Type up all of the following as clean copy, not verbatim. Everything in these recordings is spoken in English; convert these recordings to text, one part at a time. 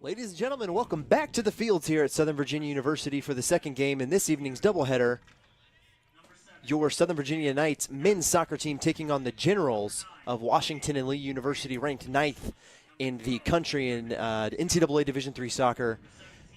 Ladies and gentlemen, welcome back to the fields here at Southern Virginia University for the second game in this evening's doubleheader. Your Southern Virginia Knights men's soccer team taking on the Generals of Washington and Lee University, ranked 9th in the country in NCAA Division III soccer.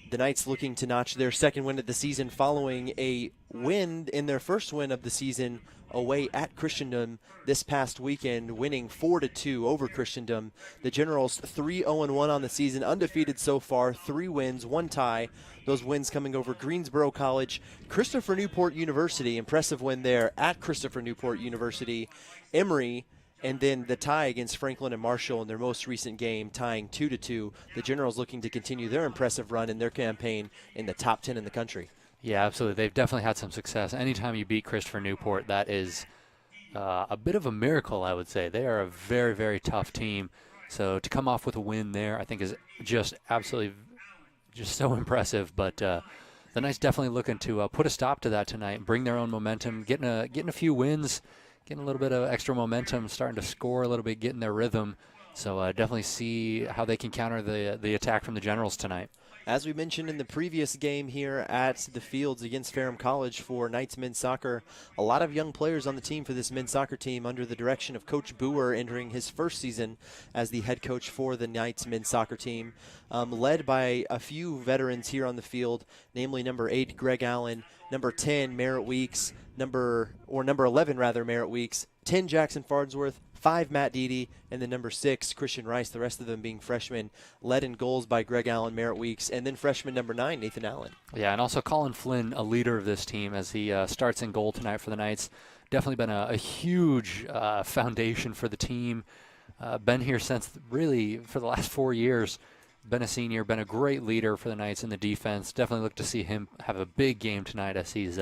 The Knights looking to notch their second win of the season following a win in their first win of the season away at Christendom this past weekend, winning 4-2 over Christendom. The Generals 3-0-1 on the season, undefeated so far, 3 wins, 1 tie. Those wins coming over Greensboro College, Christopher Newport University, impressive win there at Christopher Newport University, Emory, and then the tie against Franklin and Marshall in their most recent game, tying 2-2. The Generals looking to continue their impressive run in their campaign in the top 10 in the country. Yeah, absolutely. They've definitely had some success. Anytime you beat Christopher Newport, that is a bit of a miracle, I would say. They are a very, very tough team. So to come off with a win there, I think is just absolutely just so impressive. But the Knights definitely looking to put a stop to that tonight and bring their own momentum, getting a few wins, getting a little bit of extra momentum, starting to score a little bit, getting their rhythm. So definitely see how they can counter the attack from the Generals tonight. As we mentioned in the previous game here at the Fields against Ferrum College for Knights men's soccer, a lot of young players on the team for this men's soccer team under the direction of Coach Boer, entering his first season as the head coach for the Knights men's soccer team, led by a few veterans here on the field, namely number 8, Greg Allen, number 10, Merritt Weeks, number 11 rather, Merritt Weeks, 10, Jackson Farnsworth, 5, Matt Deedy, and then number 6, Christian Rice, the rest of them being freshmen, led in goals by Greg Allen, Merritt Weeks, and then freshman number 9, Nathan Allen. Yeah, and also Colin Flynn, a leader of this team as he starts in goal tonight for the Knights. Definitely been a huge foundation for the team. Been here since really for the last 4 years. Been a senior, been a great leader for the Knights in the defense. Definitely look to see him have a big game tonight as he's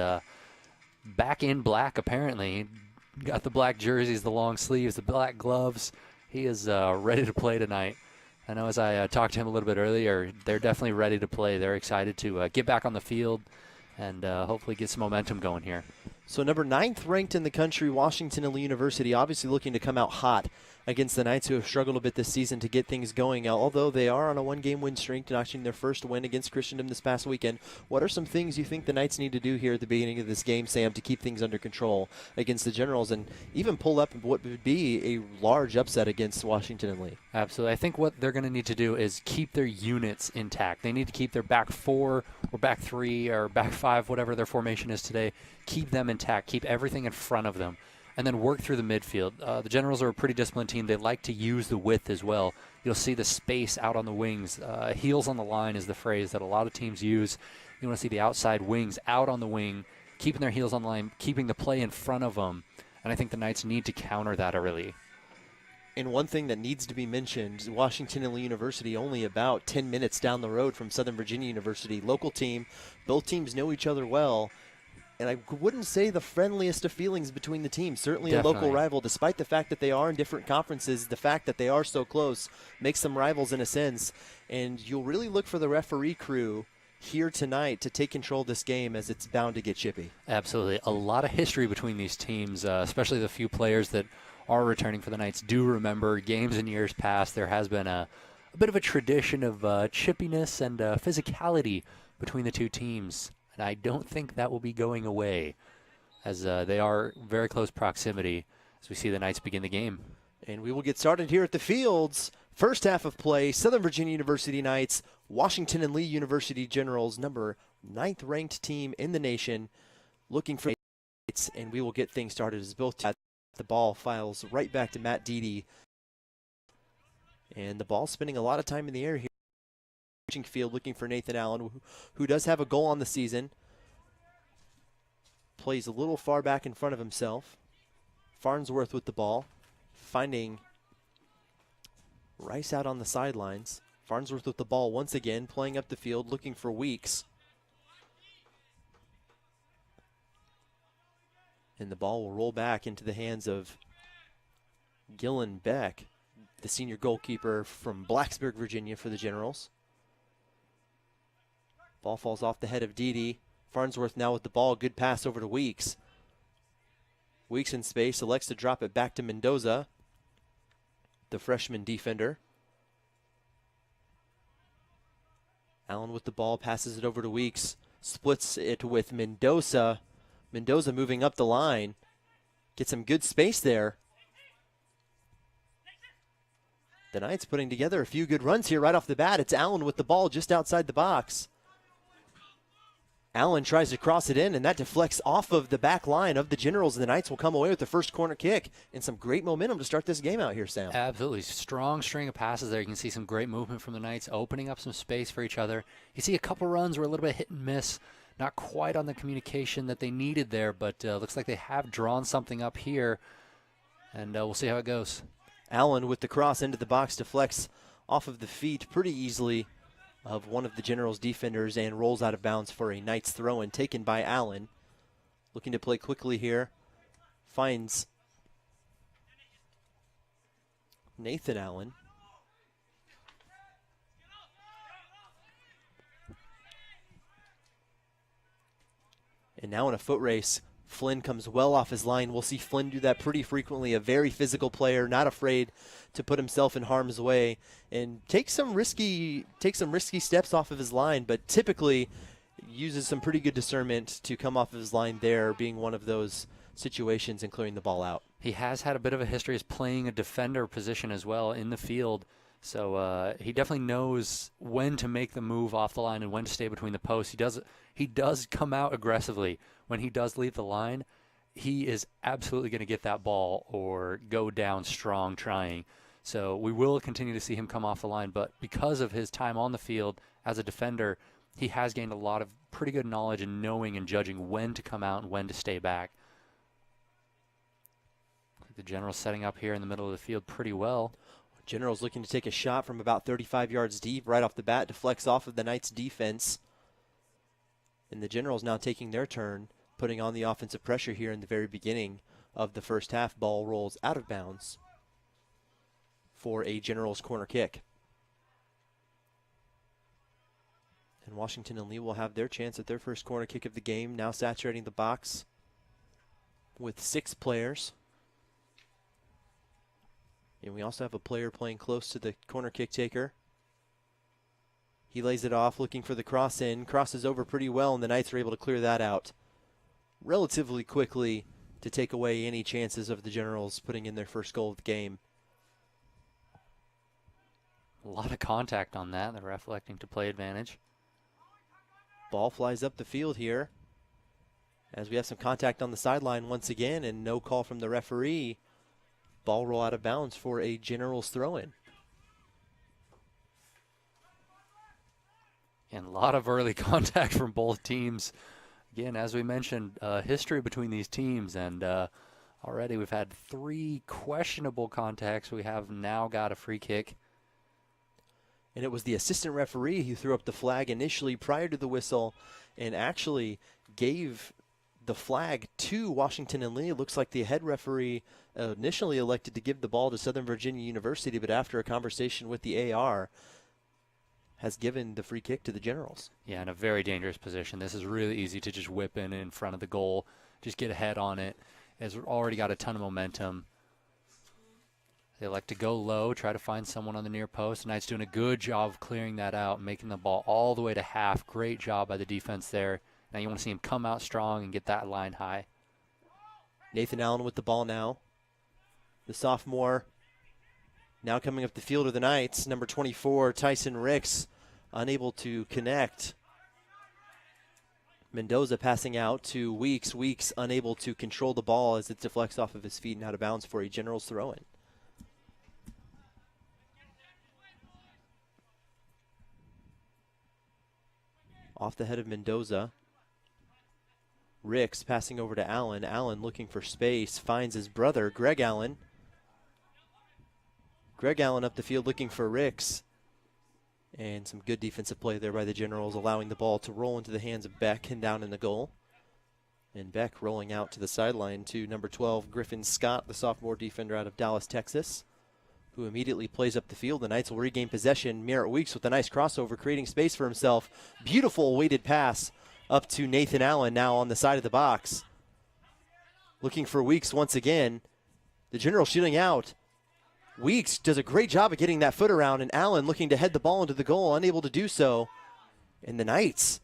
back in black apparently. Got the black jerseys, the long sleeves, the black gloves. He is ready to play tonight. I know as I talked to him a little bit earlier, they're definitely ready to play. They're excited to get back on the field and hopefully get some momentum going here. So number 9th ranked in the country, Washington and Lee University, obviously looking to come out hot against the Knights, who have struggled a bit this season to get things going. Although they are on a 1-game win streak, notching their first win against Christendom this past weekend. What are some things you think the Knights need to do here at the beginning of this game, Sam, to keep things under control against the Generals and even pull up what would be a large upset against Washington and Lee? Absolutely. I think what they're going to need to do is keep their units intact. They need to keep their back 4 or back 3 or back 5, whatever their formation is today. Keep them intact. Keep everything in front of them. And then work through the midfield. The Generals are a pretty disciplined team. They like to use the width as well. You'll see the space out on the wings. Heels on the line is the phrase that a lot of teams use. You want to see the outside wings out on the wing, keeping their heels on the line, keeping the play in front of them. And I think the Knights need to counter that early. And one thing that needs to be mentioned, Washington and Lee University only about 10 minutes down the road from Southern Virginia University. Local team. Both teams know each other well. And I wouldn't say the friendliest of feelings between the teams. Certainly Definitely. A local rival, despite the fact that they are in different conferences. The fact that they are so close makes them rivals in a sense. And you'll really look for the referee crew here tonight to take control of this game, as it's bound to get chippy. Absolutely. A lot of history between these teams, especially the few players that are returning for the Knights do remember games in years past. There has been a bit of a tradition of chippiness and physicality between the two teams. And I don't think that will be going away, as they are very close proximity as we see the Knights begin the game. And we will get started here at the Fields. First half of play, Southern Virginia University Knights, Washington and Lee University Generals, number 9th ranked team in the nation, looking for Knights, and we will get things started as both teams. The ball files right back to Matt Deedy. And the ball spending a lot of time in the air here. Field looking for Nathan Allen, who does have a goal on the season. Plays a little far back in front of himself. Farnsworth with the ball, finding Rice out on the sidelines. Farnsworth with the ball once again, playing up the field, looking for Weeks. And the ball will roll back into the hands of Gillen Beck, the senior goalkeeper from Blacksburg, Virginia for the Generals. Ball falls off the head of Deedy. Farnsworth now with the ball. Good pass over to Weeks. Weeks in space, elects to drop it back to Mendoza, the freshman defender. Allen with the ball, passes it over to Weeks, splits it with Mendoza. Mendoza moving up the line, gets some good space there. The Knights putting together a few good runs here right off the bat. It's Allen with the ball just outside the box. Allen tries to cross it in, and that deflects off of the back line of the Generals, and the Knights will come away with the first corner kick and some great momentum to start this game out here, Sam. Absolutely. Strong string of passes there. You can see some great movement from the Knights, opening up some space for each other. You see a couple runs were a little bit hit and miss, not quite on the communication that they needed there, but looks like they have drawn something up here, and we'll see how it goes. Allen with the cross into the box deflects off of the feet pretty easily of one of the Generals' defenders and rolls out of bounds for a Knights throw-in taken by Allen. Looking to play quickly here. Finds Nathan Allen. And now in a foot race, Flynn comes well off his line. We'll see Flynn do that pretty frequently. A very physical player, not afraid to put himself in harm's way and take some risky steps off of his line, but typically uses some pretty good discernment to come off of his line there, being one of those situations and clearing the ball out. He has had a bit of a history as playing a defender position as well in the field, so he definitely knows when to make the move off the line and when to stay between the posts. He does come out aggressively when he does leave the line. He is absolutely going to get that ball or go down strong trying. So we will continue to see him come off the line, but because of his time on the field as a defender, he has gained a lot of pretty good knowledge in knowing and judging when to come out and when to stay back. The Generals setting up here in the middle of the field pretty well. Generals looking to take a shot from about 35 yards deep right off the bat, deflects off of the Knights defense. And the Generals now taking their turn, putting on the offensive pressure here in the very beginning of the first half. Ball rolls out of bounds for a Generals corner kick. And Washington and Lee will have their chance at their first corner kick of the game, now saturating the box with 6 players. And we also have a player playing close to the corner kick taker. He lays it off, looking for the cross in, crosses over pretty well, and the Knights are able to clear that out relatively quickly to take away any chances of the Generals putting in their first goal of the game. A lot of contact on that, the ref electing to play advantage. Ball flies up the field here as we have some contact on the sideline once again, and no call from the referee. Ball roll out of bounds for a Generals throw-in. And a lot of early contact from both teams. Again, as we mentioned, history between these teams, and already we've had 3 questionable contacts. We have now got a free kick. And it was the assistant referee who threw up the flag initially prior to the whistle and actually gave the flag to Washington and Lee. It looks like the head referee initially elected to give the ball to Southern Virginia University, but after a conversation with the AR, has given the free kick to the Generals. Yeah, in a very dangerous position. This is really easy to just whip in front of the goal, just get ahead on it. It's already got a ton of momentum. They like to go low, try to find someone on the near post. Knight's doing a good job of clearing that out, making the ball all the way to half. Great job by the defense there. Now you want to see him come out strong and get that line high. Nathan Allen with the ball now. The sophomore now coming up the field of the Knights. Number 24, Tyson Ricks, unable to connect. Mendoza passing out to Weeks. Weeks unable to control the ball as it deflects off of his feet and out of bounds for a Generals throw-in. Off the head of Mendoza. Ricks passing over to Allen. Allen looking for space, finds his brother, Greg Allen. Greg Allen up the field looking for Ricks. And some good defensive play there by the Generals, allowing the ball to roll into the hands of Beck and down in the goal. And Beck rolling out to the sideline to number 12, Griffin Scott, the sophomore defender out of Dallas, Texas, who immediately plays up the field. The Knights will regain possession. Merritt Weeks with a nice crossover, creating space for himself. Beautiful weighted pass up to Nathan Allen now on the side of the box. Looking for Weeks once again. The Generals shooting out. Weeks does a great job of getting that foot around, and Allen looking to head the ball into the goal, unable to do so. And the Knights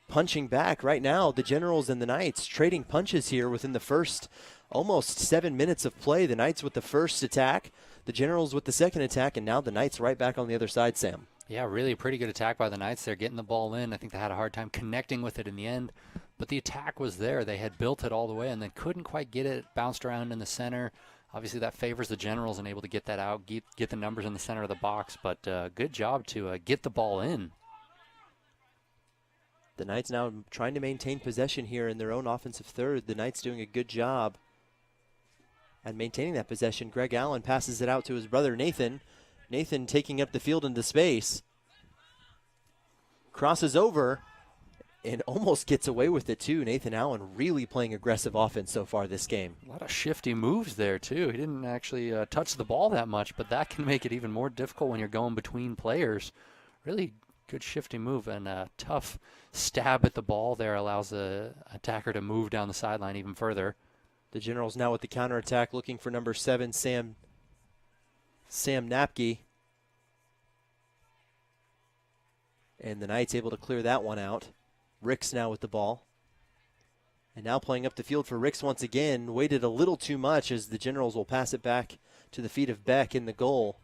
punching back right now. The Generals and the Knights trading punches here within the first almost 7 minutes of play. The Knights with the first attack, the Generals with the second attack, and now the Knights right back on the other side, Sam. Yeah, really a pretty good attack by the Knights. They're getting the ball in. I think they had a hard time connecting with it in the end, but the attack was there. They had built it all the way and then couldn't quite get it. Bounced around in the center. Obviously, that favors the Generals and able to get that out, get the numbers in the center of the box, but good job to get the ball in. The Knights now trying to maintain possession here in their own offensive third. The Knights doing a good job at maintaining that possession. Greg Allen passes it out to his brother Nathan. Nathan taking up the field into space. Crosses over and almost gets away with it too. Nathan Allen really playing aggressive offense so far this game. A lot of shifty moves there too. He didn't actually touch the ball that much, but that can make it even more difficult when you're going between players. Really good shifty move and a tough stab at the ball there allows the attacker to move down the sideline even further. The Generals now with the counterattack looking for number 7, Sam Napke. And the Knights able to clear that one out. Ricks now with the ball. And now playing up the field for Ricks once again. Waited a little too much as the Generals will pass it back to the feet of Beck in the goal.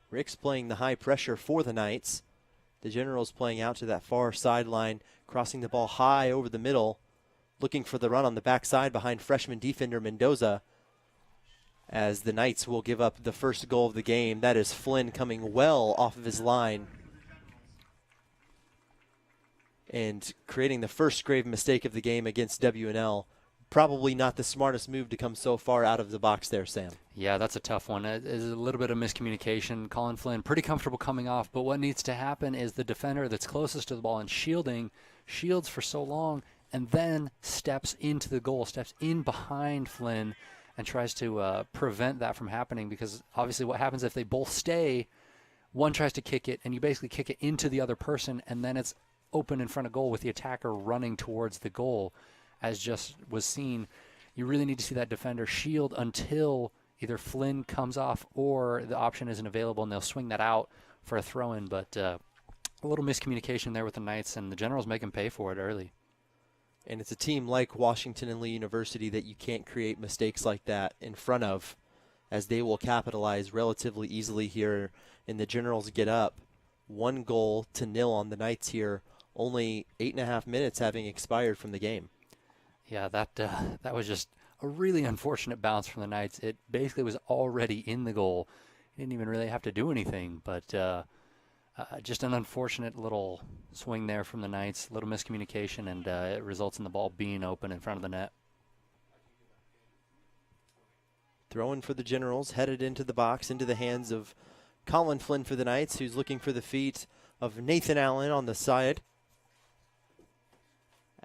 Ricks playing the high pressure for the Knights. The Generals playing out to that far sideline, crossing the ball high over the middle, looking for the run on the backside behind freshman defender Mendoza, as the Knights will give up the first goal of the game. That is Flynn coming well off of his line and creating the first grave mistake of the game against WNL. Probably not the smartest move to come so far out of the box there, Sam. Yeah, that's a tough one. It is a little bit of miscommunication. Colin Flynn pretty comfortable coming off, but what needs to happen is the defender that's closest to the ball and shields for so long, and then steps into the goal, steps in behind Flynn and tries to prevent that from happening, because obviously what happens if they both stay, one tries to kick it, and you basically kick it into the other person, and then it's open in front of goal with the attacker running towards the goal. As just was seen, you really need to see that defender shield until either Flynn comes off or the option isn't available, and they'll swing that out for a throw-in. But a little miscommunication there with the Knights, and the Generals make them pay for it early. And it's a team like Washington and Lee University that you can't create mistakes like that in front of, as they will capitalize relatively easily here. And the Generals get up 1-0 on the Knights here, only 8.5 minutes having expired from the game. Yeah, that was just a really unfortunate bounce from the Knights. It basically was already in the goal. He didn't even really have to do anything, but just an unfortunate little swing there from the Knights, a little miscommunication, and it results in the ball being open in front of the net. Throwing for the Generals, headed into the box, into the hands of Colin Flynn for the Knights, who's looking for the feet of Nathan Allen on the side.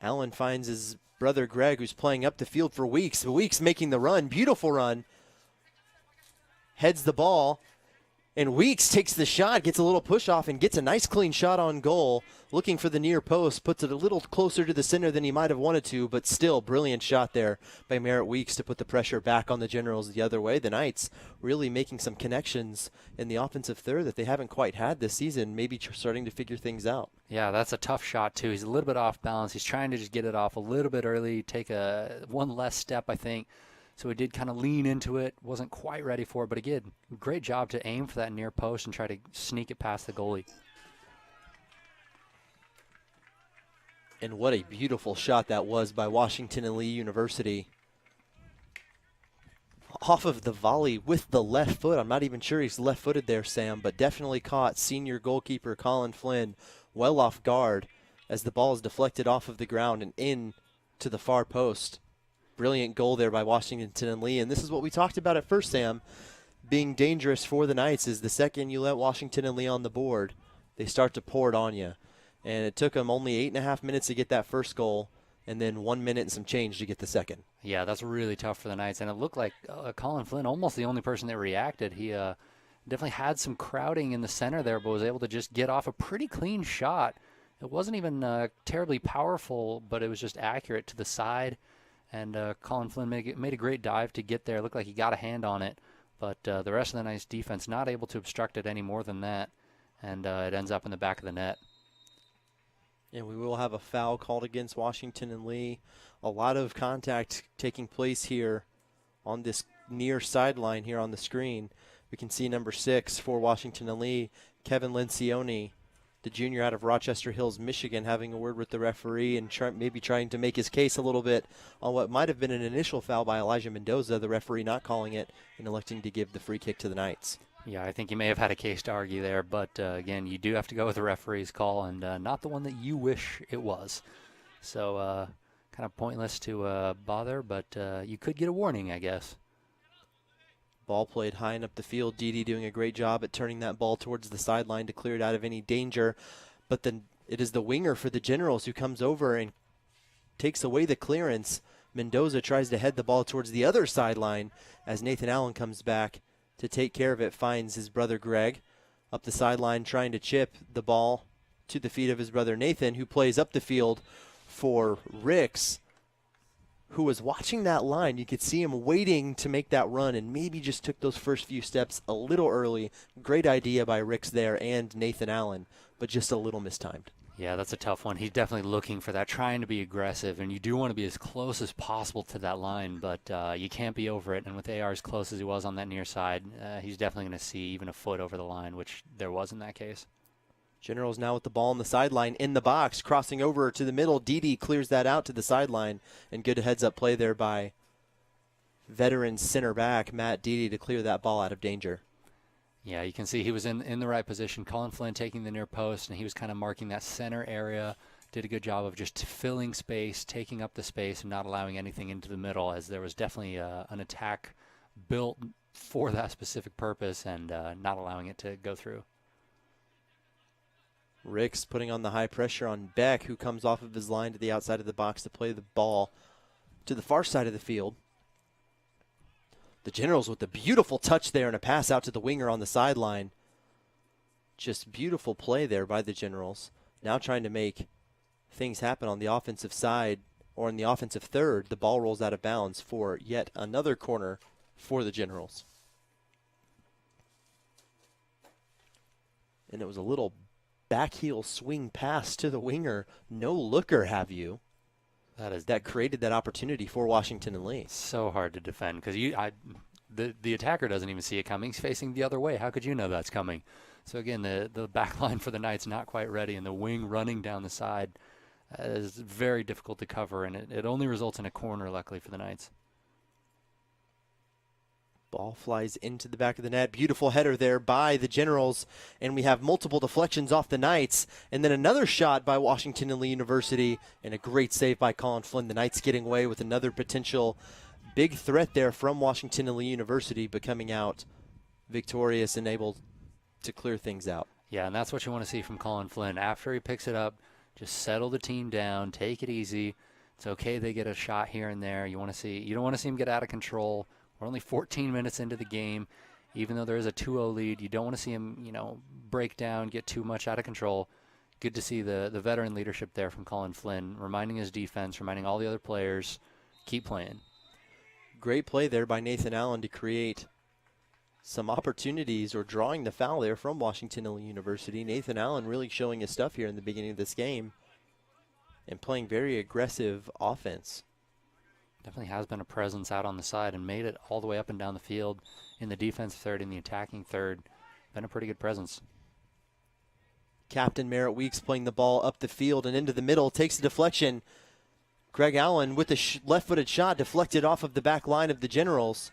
Allen finds his brother Greg, who's playing up the field for Weeks. Weeks making the run, beautiful run. Heads the ball, and Weeks takes the shot, gets a little push off, and gets a nice clean shot on goal. Looking for the near post, puts it a little closer to the center than he might have wanted to, but still brilliant shot there by Merritt Weeks to put the pressure back on the Generals the other way. The Knights really making some connections in the offensive third that they haven't quite had this season, maybe starting to figure things out. Yeah, that's a tough shot too. He's a little bit off balance. He's trying to just get it off a little bit early, take one less step, I think. So he did kind of lean into it, wasn't quite ready for it, but again, great job to aim for that near post and try to sneak it past the goalie. And what a beautiful shot that was by Washington and Lee University. Off of the volley with the left foot. I'm not even sure he's left-footed there, Sam, but definitely caught senior goalkeeper Colin Flynn well off guard as the ball is deflected off of the ground and in to the far post. Brilliant goal there by Washington and Lee. And this is what we talked about at first, Sam, being dangerous for the Knights, is the second you let Washington and Lee on the board, they start to pour it on you. And it took them only 8.5 minutes to get that first goal, and then 1 minute and some change to get the second. Yeah, that's really tough for the Knights. And it looked like Colin Flynn, almost the only person that reacted. He definitely had some crowding in the center there, but was able to just get off a pretty clean shot. It wasn't even terribly powerful, but it was just accurate to the side. And Colin Flynn made a great dive to get there. It looked like he got a hand on it. But the rest of the Knights defense not able to obstruct it any more than that. And it ends up in the back of the net. And we will have a foul called against Washington and Lee. A lot of contact taking place here on this near sideline here on the screen. We can see number 6 for Washington and Lee, Kevin Lencioni, the junior out of Rochester Hills, Michigan, having a word with the referee and maybe trying to make his case a little bit on what might have been an initial foul by Elijah Mendoza, the referee not calling it and electing to give the free kick to the Knights. Yeah, I think he may have had a case to argue there, but again, you do have to go with the referee's call, and not the one that you wish it was. So kind of pointless to bother, but you could get a warning, I guess. Ball played high and up the field. Didi doing a great job at turning that ball towards the sideline to clear it out of any danger. But then it is the winger for the Generals who comes over and takes away the clearance. Mendoza tries to head the ball towards the other sideline as Nathan Allen comes back to take care of it, finds his brother Greg up the sideline trying to chip the ball to the feet of his brother Nathan, who plays up the field for Ricks, who was watching that line. You could see him waiting to make that run and maybe just took those first few steps a little early. Great idea by Ricks there and Nathan Allen, but just a little mistimed. Yeah, that's a tough one. He's definitely looking for that, trying to be aggressive, and you do want to be as close as possible to that line, but you can't be over it. And with AR as close as he was on that near side, he's definitely going to see even a foot over the line, which there was in that case. Generals now with the ball on the sideline in the box, crossing over to the middle. Didi clears that out to the sideline, and good heads-up play there by veteran center back Matt Didi to clear that ball out of danger. Yeah, you can see he was in the right position. Colin Flynn taking the near post, and he was kind of marking that center area. Did a good job of just filling space, taking up the space, and not allowing anything into the middle, as there was definitely an attack built for that specific purpose, and not allowing it to go through. Ricks putting on the high pressure on Beck, who comes off of his line to the outside of the box to play the ball to the far side of the field. The Generals with a beautiful touch there and a pass out to the winger on the sideline. Just beautiful play there by the Generals. Now trying to make things happen on the offensive side, or in the offensive third. The ball rolls out of bounds for yet another corner for the Generals. And it was a little back heel swing pass to the winger. No looker, have you? That created that opportunity for Washington and Lee. So hard to defend because the attacker doesn't even see it coming. He's facing the other way. How could you know that's coming? So again, the back line for the Knights not quite ready, and the wing running down the side is very difficult to cover, and it only results in a corner, luckily for the Knights. Ball flies into the back of the net. Beautiful header there by the Generals, and we have multiple deflections off the Knights, and then another shot by Washington and Lee University, and a great save by Colin Flynn. The Knights getting away with another potential big threat there from Washington and Lee University, but coming out victorious and able to clear things out. Yeah, and that's what you want to see from Colin Flynn. After he picks it up, just settle the team down, take it easy. It's okay they get a shot here and there. You don't want to see him get out of control. We're only 14 minutes into the game. Even though there is a 2-0 lead, you don't want to see him, break down, get too much out of control. Good to see the veteran leadership there from Colin Flynn, reminding his defense, reminding all the other players, keep playing. Great play there by Nathan Allen to create some opportunities, or drawing the foul there from Washington and Lee University. Nathan Allen really showing his stuff here in the beginning of this game and playing very aggressive offense. Definitely has been a presence out on the side and made it all the way up and down the field in the defensive third, in the attacking third. Been a pretty good presence. Captain Merritt Weeks playing the ball up the field and into the middle, takes a deflection. Greg Allen with the left-footed shot deflected off of the back line of the Generals.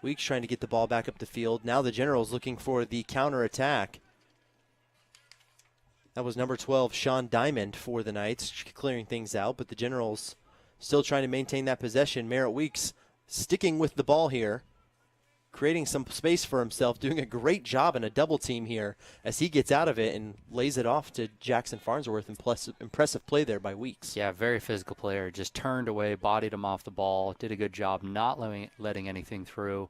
Weeks trying to get the ball back up the field. Now the Generals looking for the counter-attack. That was number 12, Sean Diamond, for the Knights, clearing things out, but the Generals still trying to maintain that possession. Merritt Weeks sticking with the ball here, creating some space for himself, doing a great job in a double team here as he gets out of it and lays it off to Jackson Farnsworth. Impressive play there by Weeks. Yeah, very physical player. Just turned away, bodied him off the ball, did a good job not letting anything through.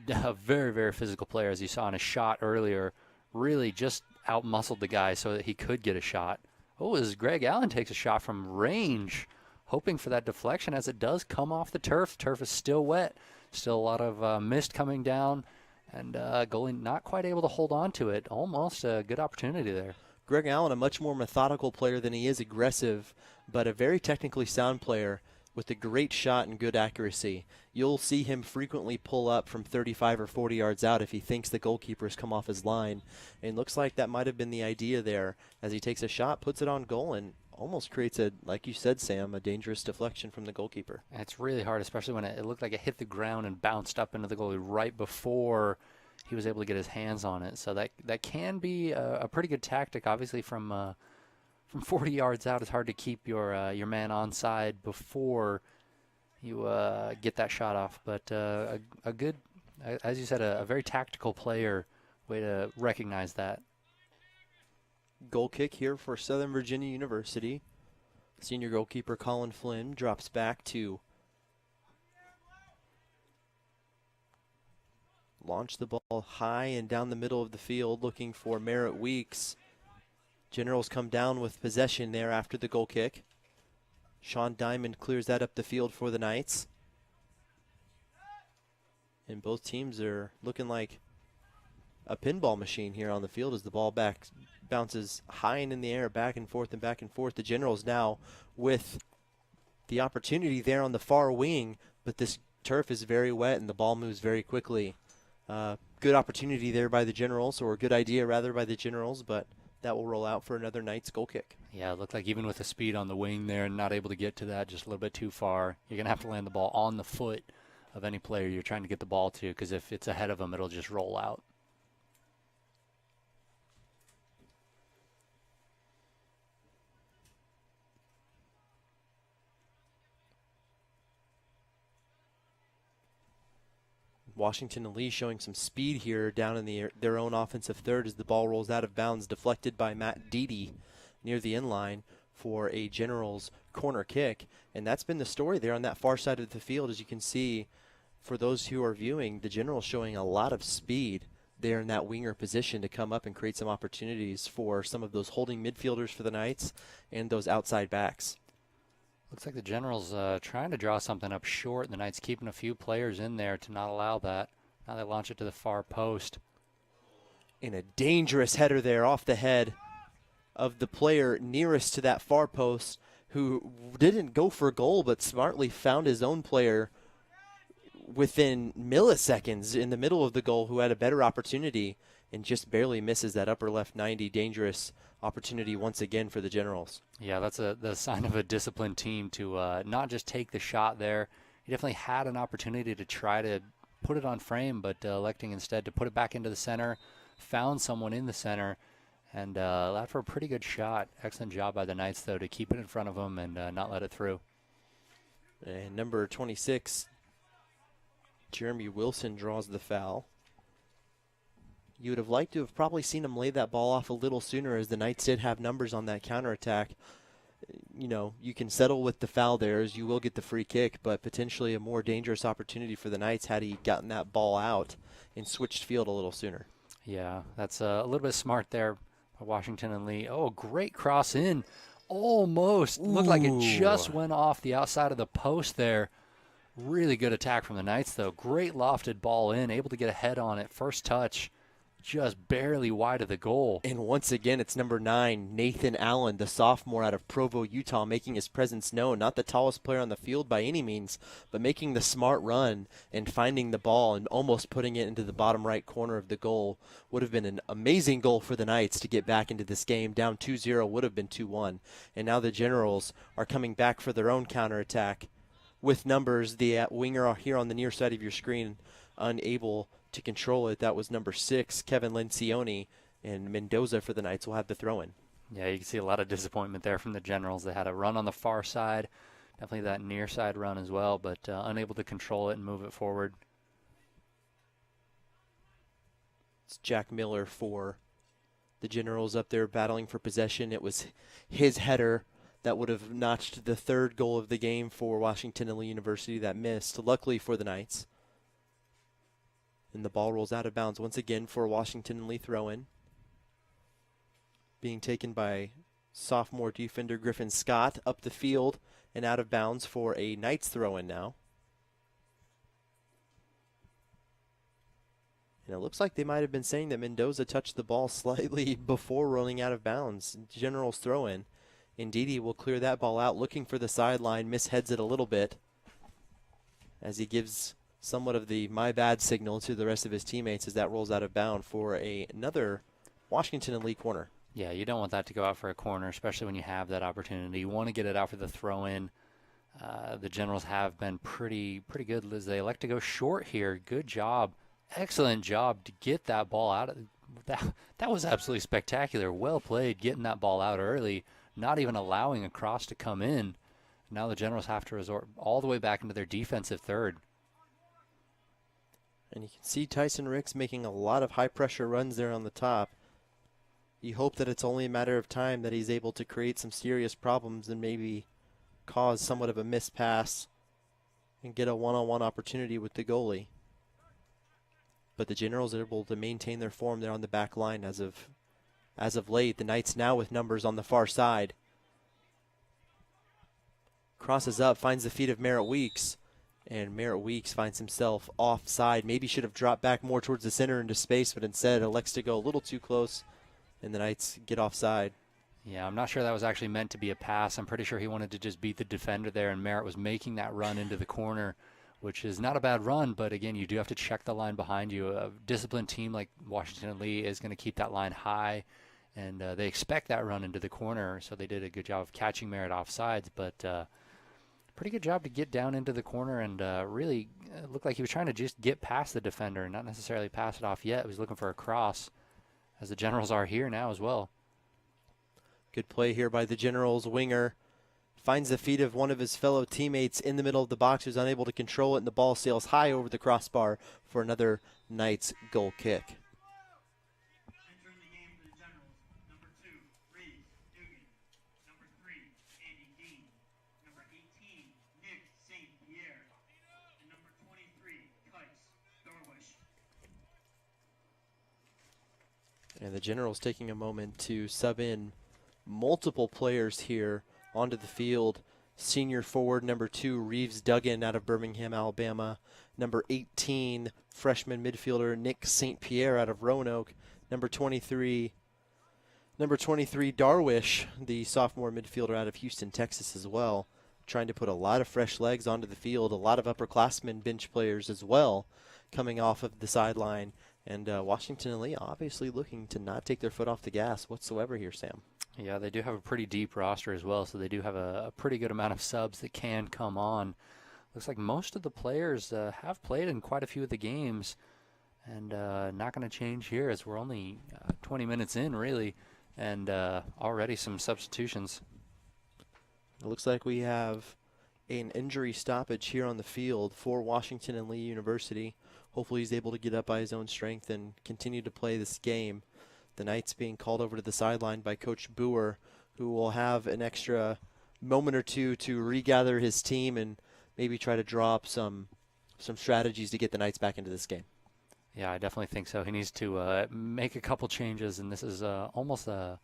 A very, very physical player, as you saw in a shot earlier. Really just out-muscled the guy so that he could get a shot. Oh, as Greg Allen takes a shot from range, hoping for that deflection as it does come off the turf. Turf is still wet. Still a lot of mist coming down, And goalie not quite able to hold on to it. Almost a good opportunity there. Greg Allen, a much more methodical player than he is aggressive, but a very technically sound player with a great shot and good accuracy. You'll see him frequently pull up from 35 or 40 yards out if he thinks the goalkeeper's come off his line. And looks like that might have been the idea there as he takes a shot, puts it on goal, and almost creates a, like you said, Sam, a dangerous deflection from the goalkeeper. It's really hard, especially when it looked like it hit the ground and bounced up into the goalie right before he was able to get his hands on it. So that can be a pretty good tactic. Obviously, from 40 yards out, it's hard to keep your man onside before you get that shot off. But a good, as you said, a very tactical player. Way to recognize that. Goal kick here for Southern Virginia University. Senior goalkeeper Colin Flynn drops back to launch the ball high and down the middle of the field, looking for Merritt Weeks. Generals come down with possession there after the goal kick. Sean Diamond clears that up the field for the Knights. And both teams are looking like a pinball machine here on the field as the ball bounces high and in the air, back and forth and back and forth. The Generals now with the opportunity there on the far wing, but this turf is very wet and the ball moves very quickly. Good opportunity there by the Generals, or a good idea rather by the Generals, but that will roll out for another Knights goal kick. Yeah, it looked like even with the speed on the wing there, not able to get to that, just a little bit too far. You're going to have to land the ball on the foot of any player you're trying to get the ball to, because if it's ahead of them, it'll just roll out. Washington and Lee showing some speed here down in their own offensive third as the ball rolls out of bounds, deflected by Matt Deedy near the end line for a Generals corner kick. And that's been the story there on that far side of the field. As you can see, for those who are viewing, the Generals showing a lot of speed there in that winger position to come up and create some opportunities for some of those holding midfielders for the Knights and those outside backs. Looks like the Generals trying to draw something up short, and the Knights keeping a few players in there to not allow that. Now they launch it to the far post. And a dangerous header there off the head of the player nearest to that far post, who didn't go for a goal but smartly found his own player within milliseconds in the middle of the goal who had a better opportunity and just barely misses that upper left 90. Dangerous opportunity once again for the Generals. Yeah, that's the sign of a disciplined team to not just take the shot there. He definitely had an opportunity to try to put it on frame, but electing instead to put it back into the center, found someone in the center, and allowed for a pretty good shot. Excellent job by the Knights, though, to keep it in front of him and not let it through. And number 26, Jeremy Wilson, draws the foul. You would have liked to have probably seen him lay that ball off a little sooner, as the Knights did have numbers on that counterattack. You know, you can settle with the foul there as you will get the free kick, but potentially a more dangerous opportunity for the Knights had he gotten that ball out and switched field a little sooner. Yeah, that's a little bit smart there by Washington and Lee. Oh, great cross in. Almost. Looked like it just went off the outside of the post there. Really good attack from the Knights, though. Great lofted ball in, able to get a head on it. First touch. Just barely wide of the goal. And once again, it's number 9, Nathan Allen, the sophomore out of Provo, Utah, making his presence known. Not the tallest player on the field by any means, but making the smart run and finding the ball and almost putting it into the bottom right corner of the goal. Would have been an amazing goal for the Knights to get back into this game. Down 2-0, would have been 2-1. And now the Generals are coming back for their own counterattack with numbers. The winger here on the near side of your screen, unable to control it. That was number 6, Kevin Lencioni, and Mendoza for the Knights will have the throw-in. Yeah, you can see a lot of disappointment there from the Generals. They had a run on the far side, definitely that near side run as well, but unable to control it and move it forward. It's Jack Miller for the Generals up there battling for possession. It was his header that would have notched the 3rd goal of the game for Washington and Lee University that missed, luckily for the Knights. And the ball rolls out of bounds once again for Washington and Lee throw-in. Being taken by sophomore defender Griffin Scott up the field and out of bounds for a Knights throw-in now. And it looks like they might have been saying that Mendoza touched the ball slightly before rolling out of bounds. General's throw in. Ndidi will clear that ball out, looking for the sideline, misheads it a little bit as he gives somewhat of the my bad signal to the rest of his teammates as that rolls out of bounds for another Washington and Lee corner. Yeah, you don't want that to go out for a corner, especially when you have that opportunity. You want to get it out for the throw-in. The Generals have been pretty good as they elect to go short here. Good job. Excellent job to get that ball out. That was absolutely spectacular. Well played getting that ball out early, not even allowing a cross to come in. Now the Generals have to resort all the way back into their defensive third. And you can see Tyson Ricks making a lot of high-pressure runs there on the top. You hope that it's only a matter of time that he's able to create some serious problems and maybe cause somewhat of a missed pass and get a one-on-one opportunity with the goalie. But the Generals are able to maintain their form there on the back line as of late. The Knights now with numbers on the far side. Crosses up, finds the feet of Merritt Weeks. And Merritt Weeks finds himself offside. Maybe should have dropped back more towards the center into space, but instead elects to go a little too close, and the Knights get offside. Yeah, I'm not sure that was actually meant to be a pass. I'm pretty sure he wanted to just beat the defender there, and Merritt was making that run into the corner, which is not a bad run, but again, you do have to check the line behind you. A disciplined team like Washington and Lee is going to keep that line high, and they expect that run into the corner, so they did a good job of catching Merritt offsides, but pretty good job to get down into the corner and really looked like he was trying to just get past the defender and not necessarily pass it off yet. He was looking for a cross, as the Generals are here now as well. Good play here by the Generals winger. Finds the feet of one of his fellow teammates in the middle of the box who's unable to control it, and the ball sails high over the crossbar for another Knights goal kick. Entering the game for the Generals, number 2, Reed Dugan. Number 3, Andy Dean. Number 18, Nick St. Pierre. And number 23, Kites Dorwish. And the Generals taking a moment to sub in multiple players here onto the field. Senior forward number 2, Reeves Duggan out of Birmingham, Alabama. Number 18, freshman midfielder Nick St. Pierre out of Roanoke. Number 23, Darwish, the sophomore midfielder out of Houston, Texas as well. Trying to put a lot of fresh legs onto the field, a lot of upperclassmen bench players as well coming off of the sideline. And Washington and Lee obviously looking to not take their foot off the gas whatsoever here, Sam. Yeah, they do have a pretty deep roster as well, so they do have a pretty good amount of subs that can come on. Looks like most of the players have played in quite a few of the games, and not going to change here as we're only 20 minutes in, really, and already some substitutions. It looks like we have an injury stoppage here on the field for Washington and Lee University. Hopefully he's able to get up by his own strength and continue to play this game. The Knights being called over to the sideline by Coach Boer, who will have an extra moment or two to regather his team and maybe try to draw up some strategies to get the Knights back into this game. Yeah, I definitely think so. He needs to make a couple changes, and this is almost a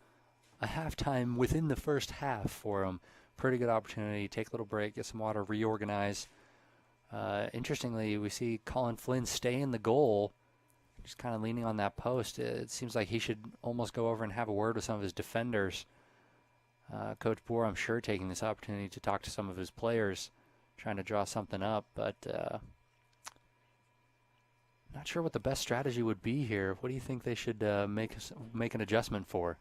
halftime within the first half for him. Pretty good opportunity. Take a little break, get some water, reorganize. Interestingly, we see Colin Flynn stay in the goal, just kind of leaning on that post. It seems like he should almost go over and have a word with some of his defenders. Coach Boer, I'm sure, taking this opportunity to talk to some of his players, trying to draw something up, but not sure what the best strategy would be here. What do you think they should make an adjustment for?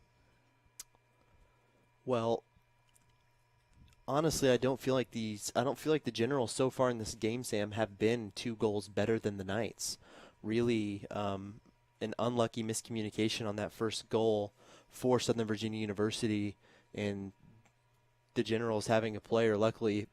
Well, honestly, I don't feel like the Generals so far in this game, Sam, have been 2 goals better than the Knights. Really, an unlucky miscommunication on that first goal for Southern Virginia University, and the Generals having a player luckily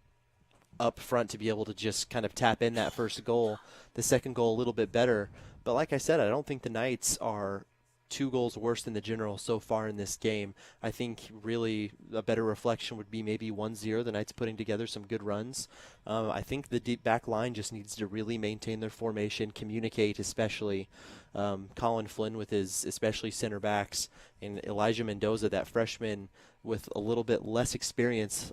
up front to be able to just kind of tap in that first goal. The second goal a little bit better, but like I said, I don't think the Knights are 2 goals worse than the Generals so far in this game. I think really a better reflection would be maybe 1-0. The Knights putting together some good runs. I think the deep back line just needs to really maintain their formation, communicate, especially Colin Flynn with his especially center backs, and Elijah Mendoza, that freshman with a little bit less experience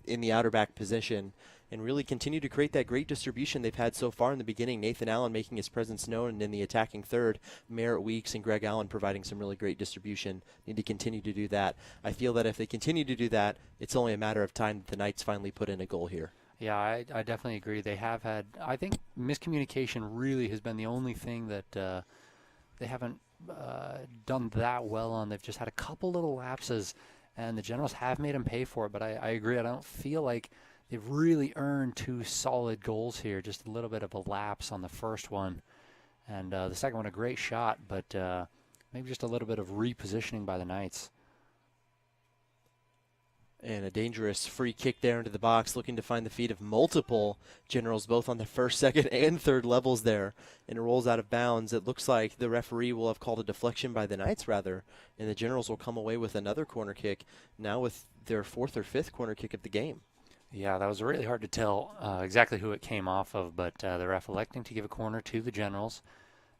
in the outer back position, and really continue to create that great distribution they've had so far in the beginning. Nathan Allen making his presence known, and in the attacking third, Merritt Weeks and Greg Allen providing some really great distribution. Need to continue to do that. I feel that if they continue to do that, it's only a matter of time that the Knights finally put in a goal here. Yeah, I definitely agree. They have had, I think miscommunication really has been the only thing that they haven't done that well on. They've just had a couple little lapses, and the Generals have made them pay for it, but I agree. I don't feel like they've really earned 2 solid goals here. Just a little bit of a lapse on the first one, and the second one a great shot, but maybe just a little bit of repositioning by the Knights. And a dangerous free kick there into the box, looking to find the feet of multiple Generals, both on the first, second, and third levels there. And it rolls out of bounds. It looks like the referee will have called a deflection by the Knights, rather, and the Generals will come away with another corner kick, now with their 4th or 5th corner kick of the game. Yeah, that was really hard to tell exactly who it came off of, but the ref electing to give a corner to the Generals.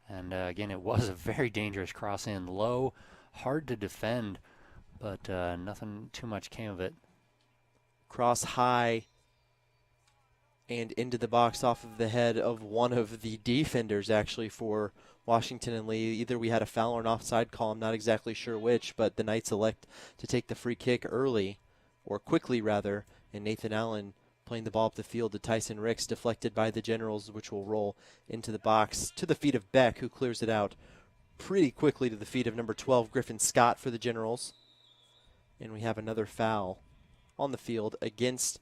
And again, it was a very dangerous cross in, low, hard to defend, but nothing too much came of it. Cross high and into the box off of the head of one of the defenders, actually, for Washington and Lee. Either we had a foul or an offside call. I'm not exactly sure which, but the Knights elect to take the free kick early, or quickly rather, and Nathan Allen playing the ball up the field to Tyson Ricks, deflected by the Generals, which will roll into the box to the feet of Beck, who clears it out pretty quickly to the feet of number 12, Griffin Scott, for the Generals. And we have another foul on the field against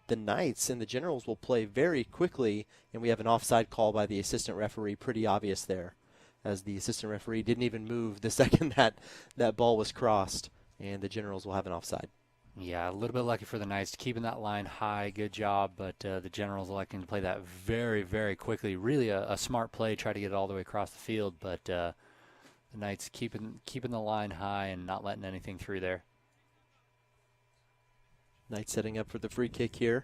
the Knights, and the Generals will play very quickly, and we have an offside call by the assistant referee, pretty obvious there, as the assistant referee didn't even move the second that ball was crossed, and the Generals will have an offside. Yeah, a little bit lucky for the Knights, keeping that line high, good job, but the Generals electing to play that very, very quickly. Really a smart play, try to get it all the way across the field, but the Knights keeping the line high and not letting anything through there. Knights setting up for the free kick here.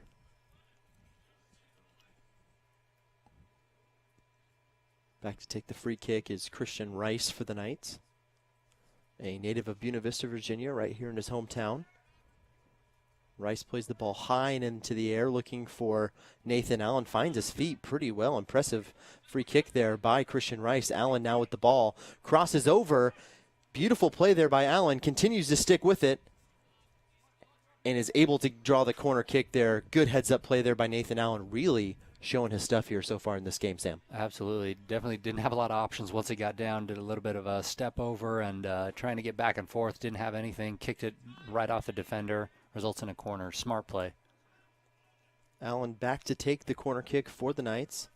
Back to take the free kick is Christian Rice for the Knights, a native of Buena Vista, Virginia, right here in his hometown. Rice plays the ball high and into the air, looking for Nathan Allen. Finds his feet pretty well. Impressive free kick there by Christian Rice. Allen now with the ball. Crosses over. Beautiful play there by Allen. Continues to stick with it, and is able to draw the corner kick there. Good heads-up play there by Nathan Allen. Really showing his stuff here so far in this game, Sam. Absolutely. Definitely didn't have a lot of options once he got down. Did a little bit of a step over and trying to get back and forth. Didn't have anything. Kicked it right off the defender. Results in a corner. Smart play. Allen back to take the corner kick for the Knights.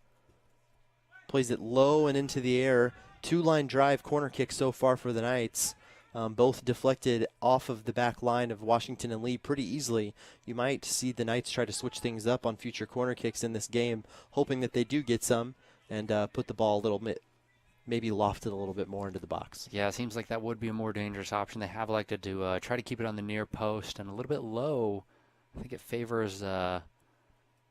Plays it low and into the air. 2-line drive corner kick so far for the Knights. Both deflected off of the back line of Washington and Lee pretty easily. You might see the Knights try to switch things up on future corner kicks in this game, hoping that they do get some and put the ball a little bit, maybe loft it a little bit more into the box. Yeah, it seems like that would be a more dangerous option. They have elected to try to keep it on the near post and a little bit low. I think it favors the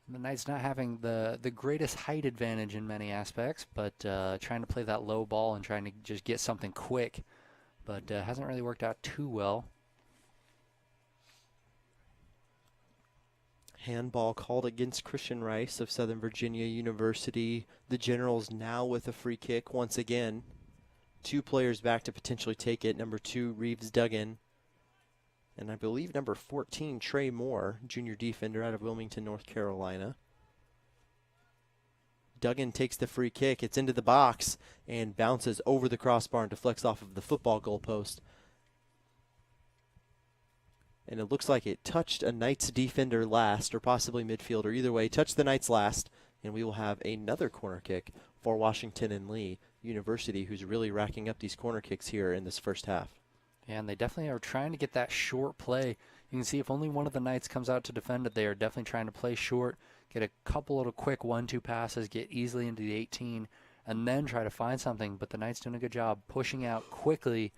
Knights not having the greatest height advantage in many aspects, but trying to play that low ball and trying to just get something quick. But hasn't really worked out too well. Handball called against Christian Rice of Southern Virginia University. The Generals now with a free kick once again. 2 players back to potentially take it. Number 2, Reeves Duggan. And I believe number 14, Trey Moore, junior defender out of Wilmington, North Carolina. Duggan takes the free kick. It's into the box and bounces over the crossbar and deflects off of the football goalpost. And it looks like it touched a Knights defender last, or possibly midfielder. Either way, touched the Knights last, and we will have another corner kick for Washington and Lee University, who's really racking up these corner kicks here in this first half. Yeah, and they definitely are trying to get that short play. You can see if only one of the Knights comes out to defend it, they are definitely trying to play short, get a couple little quick 1-2 passes, get easily into the 18, and then try to find something. But the Knights doing a good job pushing out quickly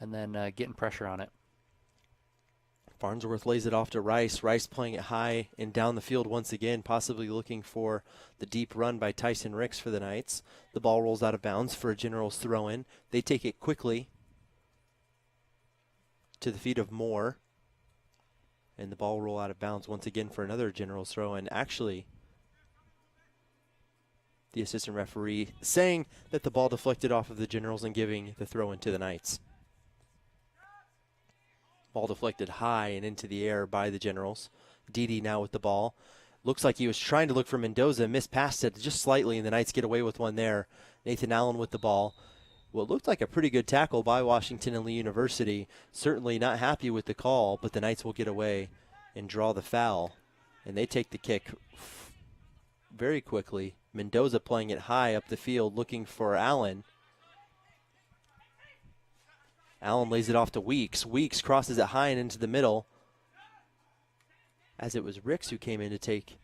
and then getting pressure on it. Farnsworth lays it off to Rice. Rice playing it high and down the field once again, possibly looking for the deep run by Tyson Ricks for the Knights. The ball rolls out of bounds for a Generals throw-in. They take it quickly to the feet of Moore. And the ball roll out of bounds once again for another Generals throw. And actually, the assistant referee saying that the ball deflected off of the Generals and giving the throw in to the Knights. Ball deflected high and into the air by the Generals. Didi now with the ball. Looks like he was trying to look for Mendoza, missed past it just slightly, and the Knights get away with one there. Nathan Allen with the ball. What looked like a pretty good tackle by Washington and Lee University. Certainly not happy with the call, but the Knights will get away and draw the foul. And they take the kick very quickly. Mendoza playing it high up the field, looking for Allen. Allen lays it off to Weeks. Weeks crosses it high and into the middle, as it was Ricks who came in to take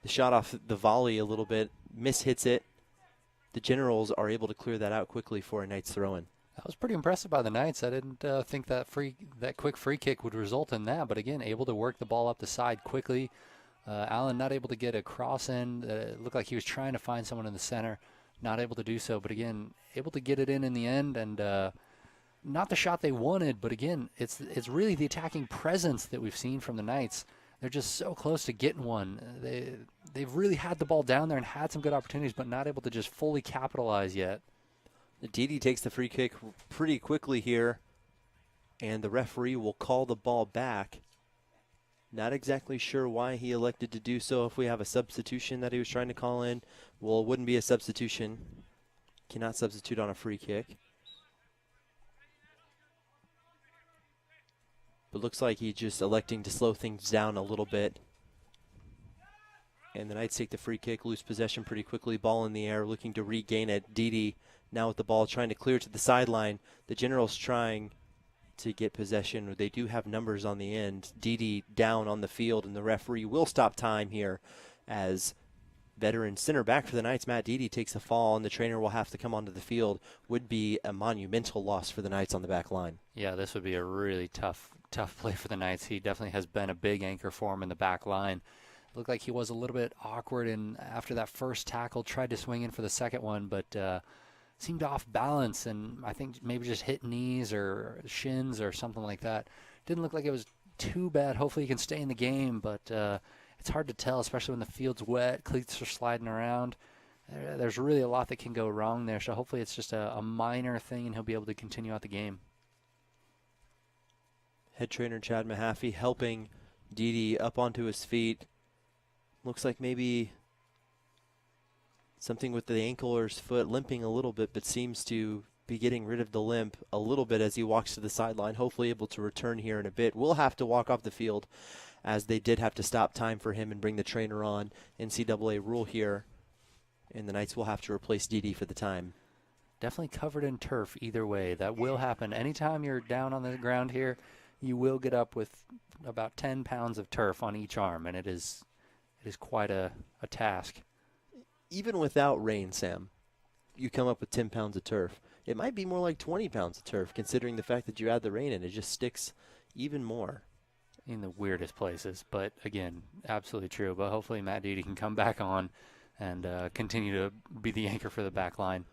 the shot off the volley a little bit. Hits it. The Generals are able to clear that out quickly for a Knights throw-in. I was pretty impressed by the Knights. I didn't think that quick free kick would result in that, but again, able to work the ball up the side quickly. Allen not able to get a cross in. It looked like he was trying to find someone in the center, not able to do so, but again, able to get it in the end, and not the shot they wanted, but again, it's really the attacking presence that we've seen from the Knights. They're just so close to getting one. They've really had the ball down there and had some good opportunities, but not able to just fully capitalize yet. Didi takes the free kick pretty quickly here, and the referee will call the ball back. Not exactly sure why he elected to do so. If we have a substitution that he was trying to call in, well, it wouldn't be a substitution. Cannot substitute on a free kick. But looks like he's just electing to slow things down a little bit. And the Knights take the free kick, lose possession pretty quickly. Ball in the air, looking to regain it. Didi now with the ball, trying to clear to the sideline. The Generals trying to get possession. They do have numbers on the end. Didi down on the field, and the referee will stop time here as veteran center back for the Knights, Matt Didi, takes the fall, and the trainer will have to come onto the field. Would be a monumental loss for the Knights on the back line. Yeah, this would be a really tough play for the Knights. He definitely has been a big anchor for him in the back line. Looked like he was a little bit awkward, and after that first tackle, tried to swing in for the second one, but seemed off balance, and I think maybe just hit knees or shins or something like that. Didn't look like it was too bad. Hopefully he can stay in the game, but it's hard to tell, especially when the field's wet, cleats are sliding around. There's really a lot that can go wrong there, so hopefully it's just a minor thing and he'll be able to continue out the game. Head trainer Chad Mahaffey helping Didi up onto his feet. Looks like maybe something with the ankle or his foot, limping a little bit, but seems to be getting rid of the limp a little bit as he walks to the sideline, hopefully able to return here in a bit. Will have to walk off the field, as they did have to stop time for him and bring the trainer on. NCAA rule here, and the Knights will have to replace Didi for the time. Definitely covered in turf either way. That will happen. Anytime you're down on the ground here, you will get up with about 10 pounds of turf on each arm, and it is quite a task. Even without rain, Sam, you come up with 10 pounds of turf. It might be more like 20 pounds of turf, considering the fact that you add the rain in. It just sticks even more. In the weirdest places, but again, absolutely true. But hopefully Matt Didi can come back on and continue to be the anchor for the back line.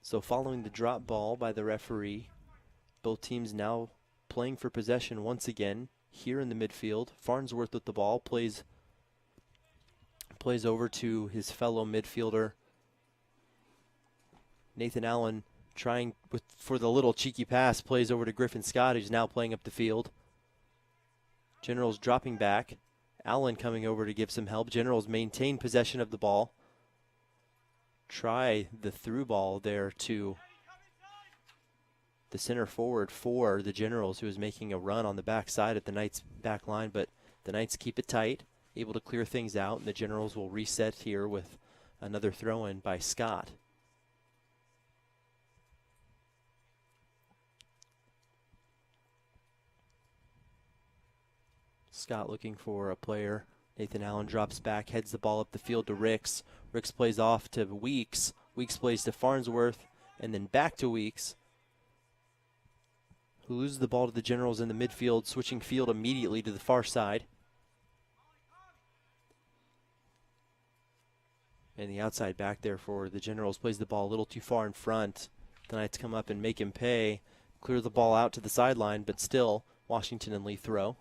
So following the drop ball by the referee, both teams now playing for possession once again here in the midfield. Farnsworth with the ball, plays over to his fellow midfielder Nathan Allen, trying for the little cheeky pass, plays over to Griffin Scott, who's now playing up the field. Generals dropping back. Allen coming over to give some help. Generals maintain possession of the ball. Try the through ball there to the center forward for the Generals, who is making a run on the backside at the Knights' back line, but the Knights keep it tight, able to clear things out, and the Generals will reset here with another throw-in by Scott. Scott looking for a player. Nathan Allen drops back, heads the ball up the field to Ricks. Ricks plays off to Weeks. Weeks plays to Farnsworth, and then back to Weeks, who loses the ball to the Generals in the midfield, switching field immediately to the far side. And the outside back there for the Generals plays the ball a little too far in front. The Knights come up and make him pay. clear the ball out to the sideline, but still Washington and Lee throw.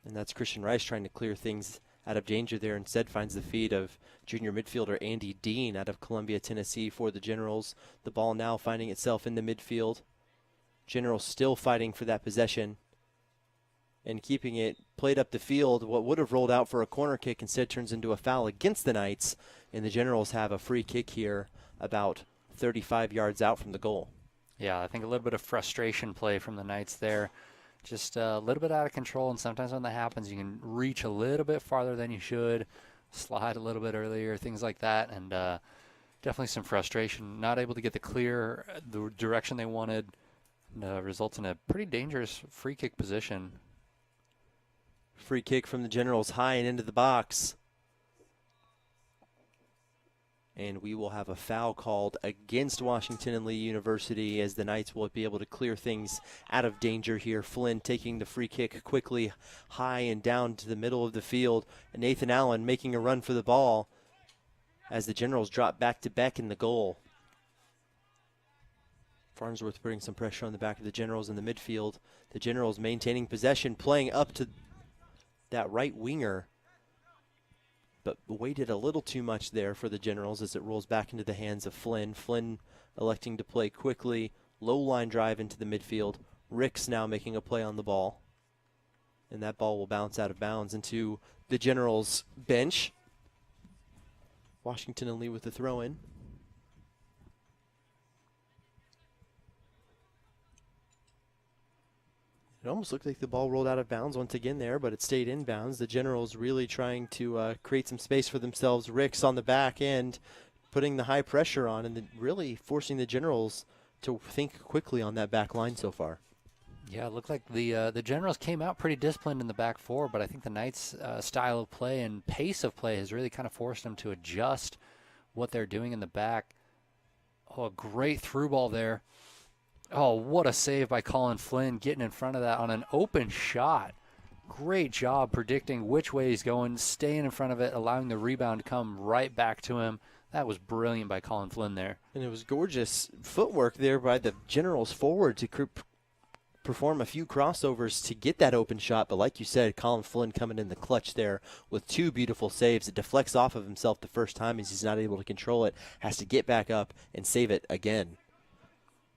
And that's Christian Rice trying to clear things out of danger there. Instead finds the feet of junior midfielder Andy Dean out of Columbia, Tennessee for the Generals. The ball now finding itself in the midfield. Generals still fighting for that possession and keeping it played up the field. What would have rolled out for a corner kick instead turns into a foul against the Knights, and the Generals have a free kick here about 35 yards out from the goal. Yeah, I think a little bit of frustration play from the Knights there. Just a little bit out of control, and sometimes when that happens, you can reach a little bit farther than you should, slide a little bit earlier, things like that, and definitely some frustration. Not able to get the direction they wanted, and results in a pretty dangerous free kick position. Free kick from the Generals high and into the box. And we will have a foul called against Washington and Lee University as the Knights will be able to clear things out of danger here. Flynn taking the free kick quickly high and down to the middle of the field. And Nathan Allen making a run for the ball as the Generals drop back to back in the goal. Farnsworth putting some pressure on the back of the Generals in the midfield. The Generals maintaining possession, playing up to that right winger, but waited a little too much there for the Generals as it rolls back into the hands of Flynn. Flynn electing to play quickly, low line drive into the midfield. Ricks now making a play on the ball, and that ball will bounce out of bounds into the Generals bench. Washington and Lee with the throw in. It almost looked like the ball rolled out of bounds once again there, but it stayed in bounds. The Generals really trying to create some space for themselves. Ricks on the back end, putting the high pressure on, and really forcing the Generals to think quickly on that back line so far. Yeah, it looked like the Generals came out pretty disciplined in the back four, but I think the Knights' style of play and pace of play has really kind of forced them to adjust what they're doing in the back. Oh, a great through ball there. Oh, what a save by Colin Flynn, getting in front of that on an open shot. Great job predicting which way he's going, staying in front of it, allowing the rebound to come right back to him. That was brilliant by Colin Flynn there. And it was gorgeous footwork there by the Generals forward to perform a few crossovers to get that open shot. But like you said, Colin Flynn coming in the clutch there with two beautiful saves. It deflects off of himself the first time as he's not able to control it, has to get back up and save it again.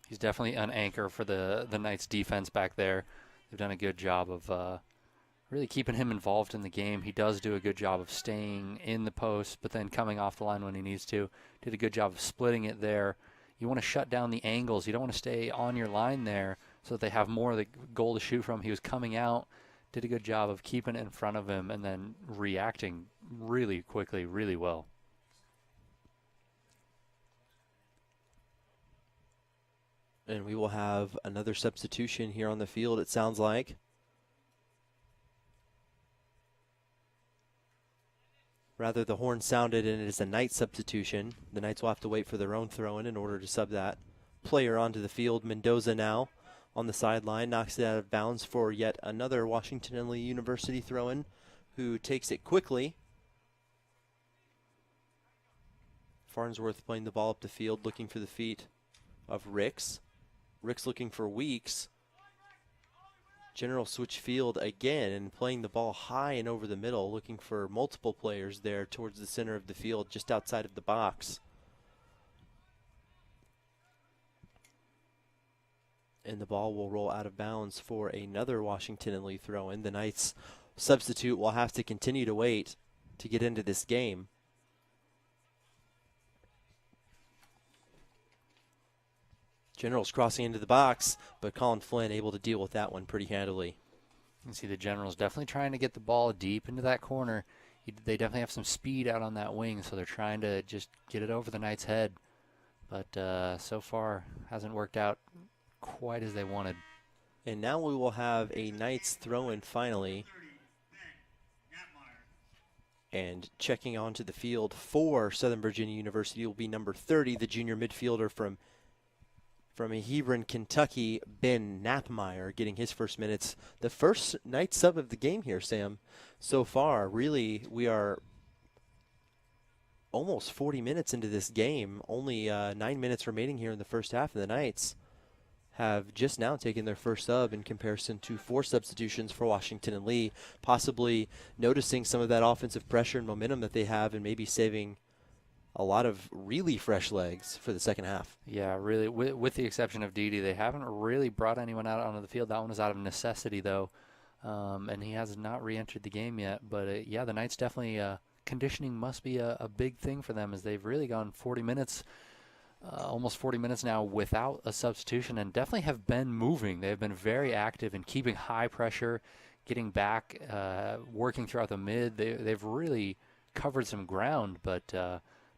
He's definitely an anchor for the Knights defense back there. They've done a good job of really keeping him involved in the game. He does do a good job of staying in the post, but then coming off the line when he needs to. Did a good job of splitting it there. You want to shut down the angles. You don't want to stay on your line there so that they have more of the goal to shoot from. He was coming out, did a good job of keeping it in front of him, and then reacting really quickly, really well. And we will have another substitution here on the field, it sounds like. Rather, the horn sounded, and it is a Knight substitution. The Knights will have to wait for their own throw-in in order to sub that player onto the field. Mendoza now on the sideline, knocks it out of bounds for yet another Washington and Lee University throw-in, who takes it quickly. Farnsworth playing the ball up the field, looking for the feet of Ricks. Ricks looking for Weeks. General switch field again and playing the ball high and over the middle, looking for multiple players there towards the center of the field, just outside of the box. And the ball will roll out of bounds for another Washington and Lee throw-in. The Knights substitute will have to continue to wait to get into this game. Generals crossing into the box, but Colin Flynn able to deal with that one pretty handily. You can see the Generals definitely trying to get the ball deep into that corner. They definitely have some speed out on that wing, so they're trying to just get it over the Knights' head. But so far, hasn't worked out quite as they wanted. And now we will have a Knights throw-in finally. And checking onto the field for Southern Virginia University will be number 30, the junior midfielder from Hebron, Kentucky, Ben Knappmeyer, getting his first minutes. The first Knight sub of the game here, Sam, so far. Really, we are almost 40 minutes into this game. Only 9 minutes remaining here in the first half, and the Knights have just now taken their first sub in comparison to 4 substitutions for Washington and Lee, possibly noticing some of that offensive pressure and momentum that they have and maybe saving a lot of really fresh legs for the second half. Yeah, really, with the exception of Didi, they haven't really brought anyone out onto the field. That one was out of necessity, though, and he has not re-entered the game yet. But, yeah, the Knights definitely conditioning must be a big thing for them, as they've really gone 40 minutes, almost 40 minutes now without a substitution, and definitely have been moving. They've been very active in keeping high pressure, getting back, working throughout the mid. They've really covered some ground, but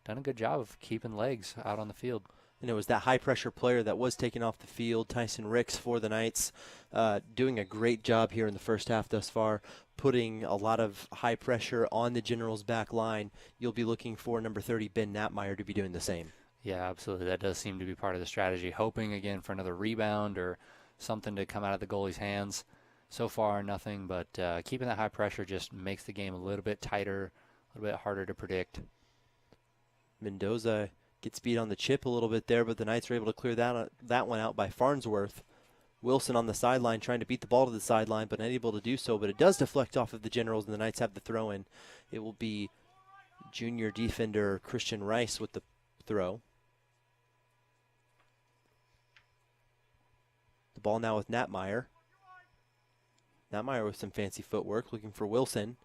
done a good job of keeping legs out on the field. And it was that high-pressure player that was taken off the field, Tyson Ricks, for the Knights, doing a great job here in the first half thus far, putting a lot of high pressure on the Generals' back line. You'll be looking for number 30, Ben Knapmeyer, to be doing the same. Yeah, absolutely. That does seem to be part of the strategy, hoping again for another rebound or something to come out of the goalie's hands. So far, nothing, but keeping that high pressure just makes the game a little bit tighter, a little bit harder to predict. Mendoza gets beat on the chip a little bit there, but the Knights are able to clear that one out by Farnsworth. Wilson on the sideline trying to beat the ball to the sideline, but unable to do so. But it does deflect off of the Generals, and the Knights have the throw-in. It will be junior defender Christian Rice with the throw. The ball now with Knapmeyer. Knapmeyer with some fancy footwork, looking for Wilson.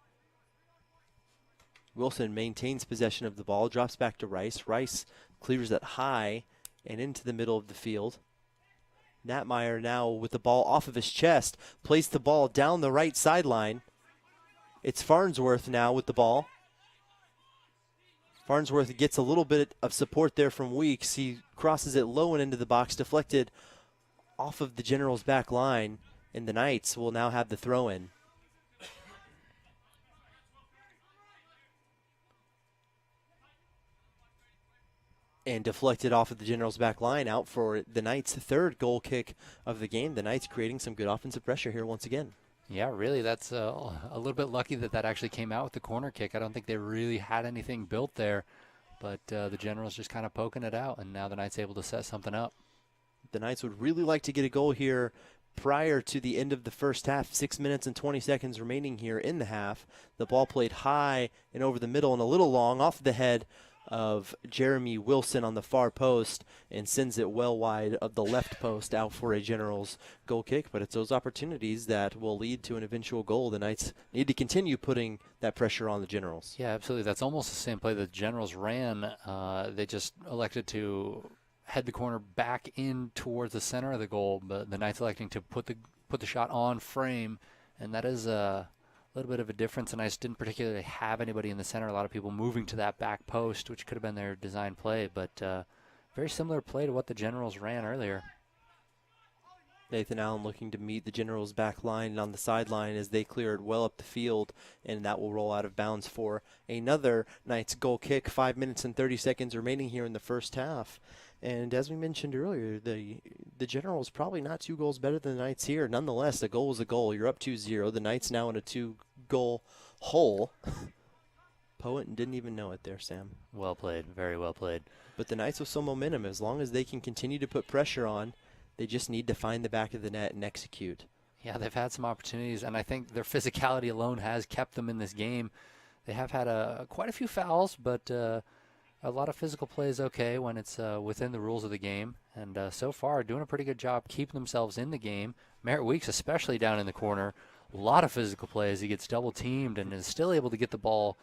Wilson maintains possession of the ball, drops back to Rice. Rice clears it high and into the middle of the field. Knapmeyer now with the ball off of his chest, plays the ball down the right sideline. It's Farnsworth now with the ball. Farnsworth gets a little bit of support there from Weeks. He crosses it low and into the box, deflected off of the Generals' back line, and the Knights will now have the throw-in. And deflected off of the Generals' back line, out for the Knights' third goal kick of the game. The Knights creating some good offensive pressure here once again. Yeah, really, that's a little bit lucky that actually came out with the corner kick. I don't think they really had anything built there, but the Generals just kind of poking it out, and now the Knights able to set something up. The Knights would really like to get a goal here prior to the end of the first half. 6 minutes and 20 seconds remaining here in the half. The ball played high and over the middle and a little long off the head of Jeremy Wilson on the far post, and sends it well wide of the left post out for a Generals goal kick. But it's those opportunities that will lead to an eventual goal. The Knights need to continue putting that pressure on the Generals. Yeah, absolutely. That's almost the same play that the Generals ran. They just elected to head the corner back in towards the center of the goal, but the Knights electing to put the shot on frame, and that is a little bit of a difference. The Knights didn't particularly have anybody in the center. A lot of people moving to that back post, which could have been their design play, but very similar play to what the Generals ran earlier. Nathan Allen looking to meet the Generals' back line on the sideline as they clear it well up the field, and that will roll out of bounds for another Knights goal kick. 5 minutes and 30 seconds remaining here in the first half. And as we mentioned earlier, the Generals probably not 2 goals better than the Knights here. Nonetheless, a goal is a goal. You're up 2-0. The Knights now in a 2-goal hole. Poet didn't even know it there, Sam. Well played. Very well played. But the Knights with some momentum. As long as they can continue to put pressure on, they just need to find the back of the net and execute. Yeah, they've had some opportunities, and I think their physicality alone has kept them in this game. They have had quite a few fouls, but a lot of physical play is okay when it's within the rules of the game. And so far, doing a pretty good job keeping themselves in the game. Merritt Weeks, especially down in the corner, a lot of physical play as he gets double-teamed and is still able to get the ball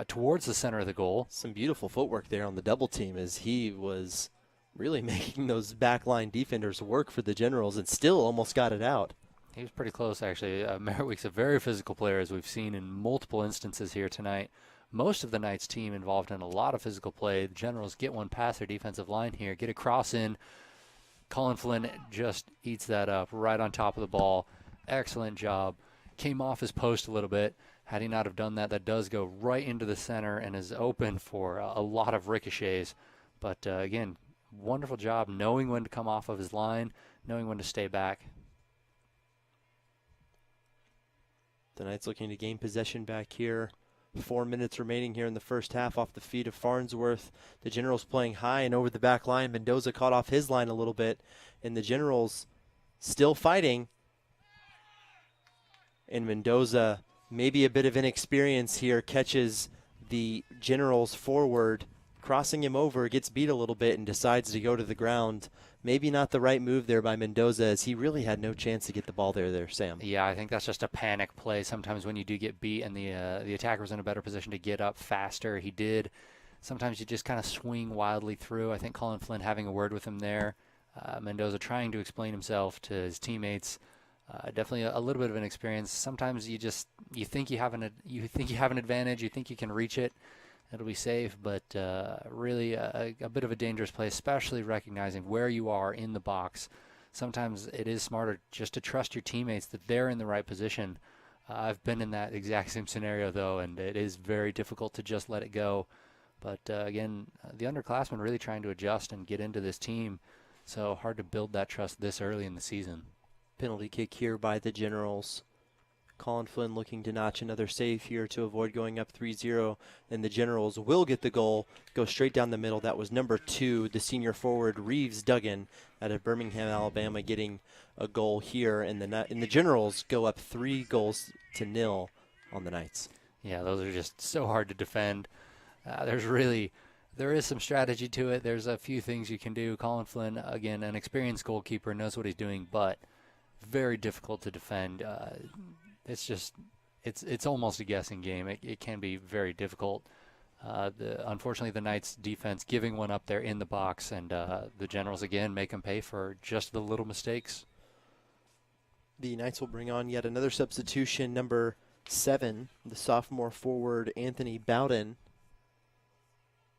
towards the center of the goal. Some beautiful footwork there on the double team as he was really making those backline defenders work for the Generals and still almost got it out. He was pretty close, actually. Merritt Weeks, a very physical player, as we've seen in multiple instances here tonight. Most of the Knights team involved in a lot of physical play. The Generals get one past their defensive line here, get a cross in. Colin Flynn just eats that up right on top of the ball. Excellent job. Came off his post a little bit. Had he not have done that, that does go right into the center and is open for a lot of ricochets. But again, wonderful job knowing when to come off of his line, knowing when to stay back. The Knights looking to gain possession back here 4 minutes remaining here in the first half off the feet of Farnsworth. The Generals playing high and over the back line. Mendoza caught off his line a little bit, and the Generals still fighting. And Mendoza, maybe a bit of inexperience here, catches the Generals forward, crossing him over, gets beat a little bit, and decides to go to the ground. Maybe not the right move there by Mendoza, as he really had no chance to get the ball there, Sam. Yeah, I think that's just a panic play. Sometimes when you do get beat and the attacker's in a better position to get up faster, he did. Sometimes you just kind of swing wildly through. I think Colin Flynn having a word with him there. Mendoza trying to explain himself to his teammates. Definitely a little bit of an experience. Sometimes you think you have an advantage. You think you can reach it. It'll be safe, but really a bit of a dangerous play, especially recognizing where you are in the box. Sometimes it is smarter just to trust your teammates that they're in the right position. I've been in that exact same scenario, though, and it is very difficult to just let it go. But again, the underclassmen really trying to adjust and get into this team, so hard to build that trust this early in the season. Penalty kick here by the Generals. Colin Flynn looking to notch another save here to avoid going up 3-0, and the Generals will get the goal, go straight down the middle. That was number 2, the senior forward, Reeves Duggan, out of Birmingham, Alabama, getting a goal here, and the Generals go up 3-0 on the Knights. Yeah, those are just so hard to defend. There is some strategy to it. There's a few things you can do. Colin Flynn, again, an experienced goalkeeper, knows what he's doing, but very difficult to defend. It's almost a guessing game. It can be very difficult. Unfortunately, the Knights defense giving one up there in the box, and the Generals again make them pay for just the little mistakes. The Knights will bring on yet another substitution, number 7, the sophomore forward Anthony Bowden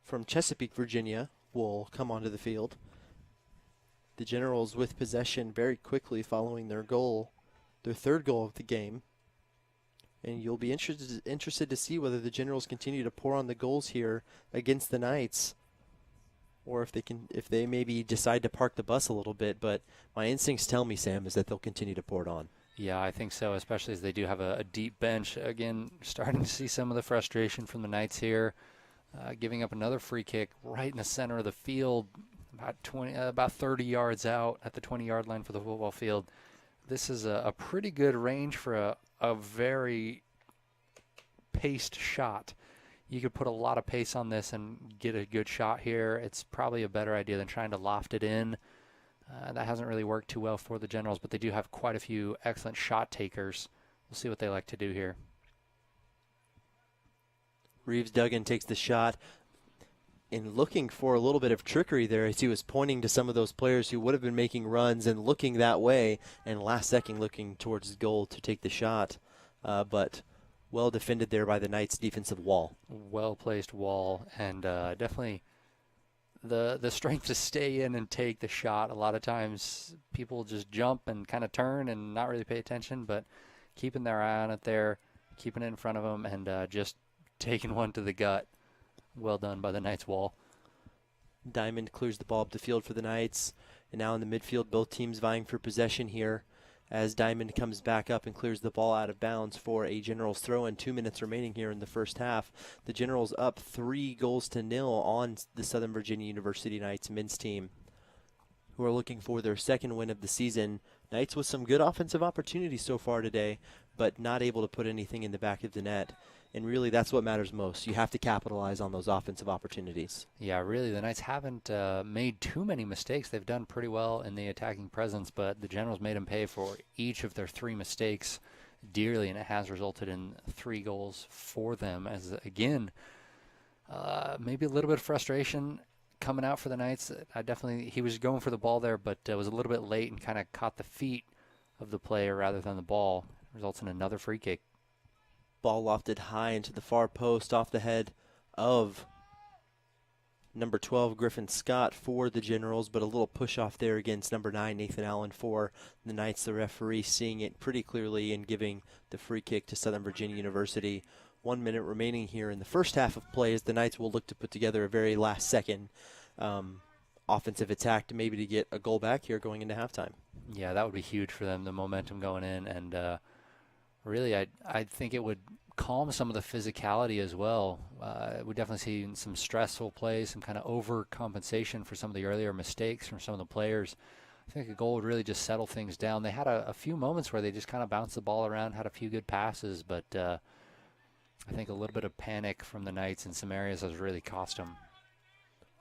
from Chesapeake, Virginia, will come onto the field. The Generals with possession very quickly following their third goal of the game. And you'll be interested to see whether the Generals continue to pour on the goals here against the Knights, or if they maybe decide to park the bus a little bit. But my instincts tell me, Sam, is that they'll continue to pour it on. Yeah, I think so, especially as they do have a deep bench. Again, starting to see some of the frustration from the Knights here, giving up another free kick right in the center of the field, about 30 yards out at the 20-yard line for the football field. This is a pretty good range for a very paced shot. You could put a lot of pace on this and get a good shot here. It's probably a better idea than trying to loft it in. That hasn't really worked too well for the Generals, but they do have quite a few excellent shot takers. We'll see what they like to do here. Reeves Duggan takes the shot, and looking for a little bit of trickery there as he was pointing to some of those players who would have been making runs and looking that way, and last second looking towards the goal to take the shot. But well defended there by the Knights' defensive wall. Well-placed wall, and definitely the strength to stay in and take the shot. A lot of times people just jump and kind of turn and not really pay attention, but keeping their eye on it there, keeping it in front of them, and just taking one to the gut. Well done by the Knights wall. Diamond clears the ball up the field for the Knights. And now in the midfield, both teams vying for possession here as Diamond comes back up and clears the ball out of bounds for a Generals throw-in. 2 minutes remaining here in the first half. The Generals up 3-0 on the Southern Virginia University Knights men's team, who are looking for their second win of the season. Knights with some good offensive opportunities so far today, but not able to put anything in the back of the net. And really, that's what matters most. You have to capitalize on those offensive opportunities. Yeah, really, the Knights haven't made too many mistakes. They've done pretty well in the attacking presence, but the Generals made them pay for each of their 3 mistakes dearly, and it has resulted in 3 goals for them. As, again, maybe a little bit of frustration coming out for the Knights. He was going for the ball there, but was a little bit late and kind of caught the feet of the player rather than the ball. Results in another free kick. Ball lofted high into the far post off the head of number 12, Griffin Scott for the Generals, but a little push off there against number 9, Nathan Allen for the Knights. The referee seeing it pretty clearly and giving the free kick to Southern Virginia University. 1 minute remaining here in the first half of play as the Knights will look to put together a very last-second offensive attack to maybe to get a goal back here going into halftime. Yeah, that would be huge for them, the momentum going in, and really I think it would calm some of the physicality as well. We definitely see some stressful plays, some kind of overcompensation for some of the earlier mistakes from some of the players. I think a goal would really just settle things down. They had a few moments where they just kind of bounced the ball around, had a few good passes, but I think a little bit of panic from the Knights in some areas has really cost them.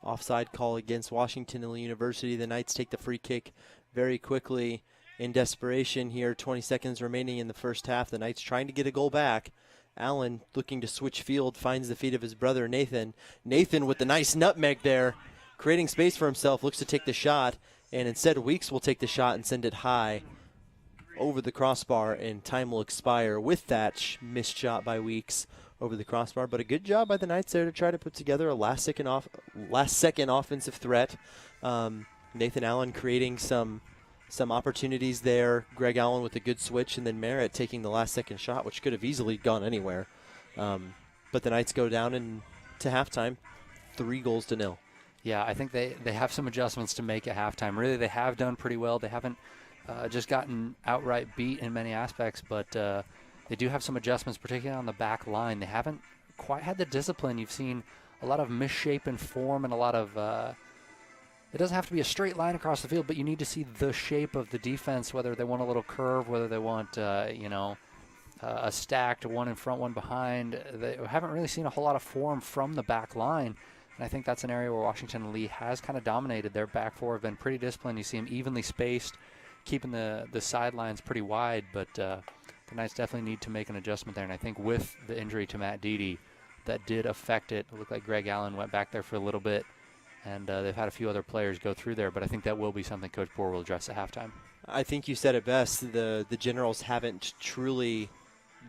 Offside call against Washington University. The Knights take the free kick very quickly in desperation here. 20 seconds remaining in the first half. The Knights trying to get a goal back. Allen looking to switch field, finds the feet of his brother Nathan. Nathan with the nice nutmeg there, creating space for himself, looks to take the shot, and instead Weeks will take the shot and send it high over the crossbar, and time will expire with that missed shot by Weeks over the crossbar. But a good job by the Knights there to try to put together a last second offensive threat. Nathan Allen creating some opportunities there. Greg Allen with a good switch, and then Merritt taking the last second shot, which could have easily gone anywhere. But the Knights go down to halftime, 3-0. Yeah, I think they have some adjustments to make at halftime. Really, they have done pretty well. They haven't just gotten outright beat in many aspects, but they do have some adjustments, particularly on the back line. They haven't quite had the discipline. You've seen a lot of misshapen form and a lot of it doesn't have to be a straight line across the field, but you need to see the shape of the defense, whether they want a little curve, whether they want, a stacked one in front, one behind. They haven't really seen a whole lot of form from the back line, and I think that's an area where Washington Lee has kind of dominated. Their back four have been pretty disciplined. You see them evenly spaced, keeping the sidelines pretty wide, but the Knights definitely need to make an adjustment there, and I think with the injury to Matt Deedy, that did affect it. It looked like Greg Allen went back there for a little bit, and they've had a few other players go through there, but I think that will be something Coach Bohr will address at halftime. I think you said it best. The Generals haven't truly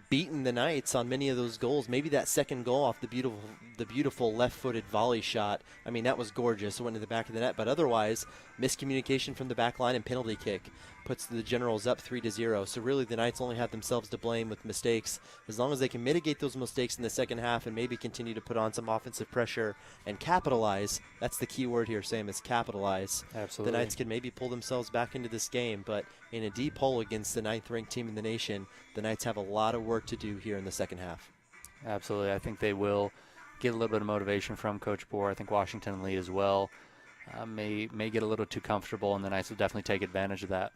beaten the Knights on many of those goals. Maybe that second goal off the beautiful left-footed volley shot. I mean, that was gorgeous. It went to the back of the net, but otherwise, miscommunication from the back line and penalty kick puts the Generals up 3-0. So really, the Knights only have themselves to blame with mistakes. As long as they can mitigate those mistakes in the second half and maybe continue to put on some offensive pressure and capitalize. That's the key word here, Sam, is capitalize. Absolutely. The Knights can maybe pull themselves back into this game, but in a deep hole against the 9th-ranked team in the nation, the Knights have a lot of work to do here in the second half. Absolutely. I think they will get a little bit of motivation from Coach Bohr. I think Washington Lee as well may get a little too comfortable, and the Knights will definitely take advantage of that.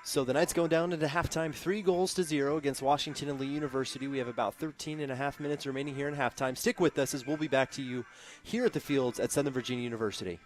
So the Knights going down into halftime, 3-0 against Washington and Lee University. We have about 13 and a half minutes remaining here in halftime. Stick with us as we'll be back to you here at the fields at Southern Virginia University.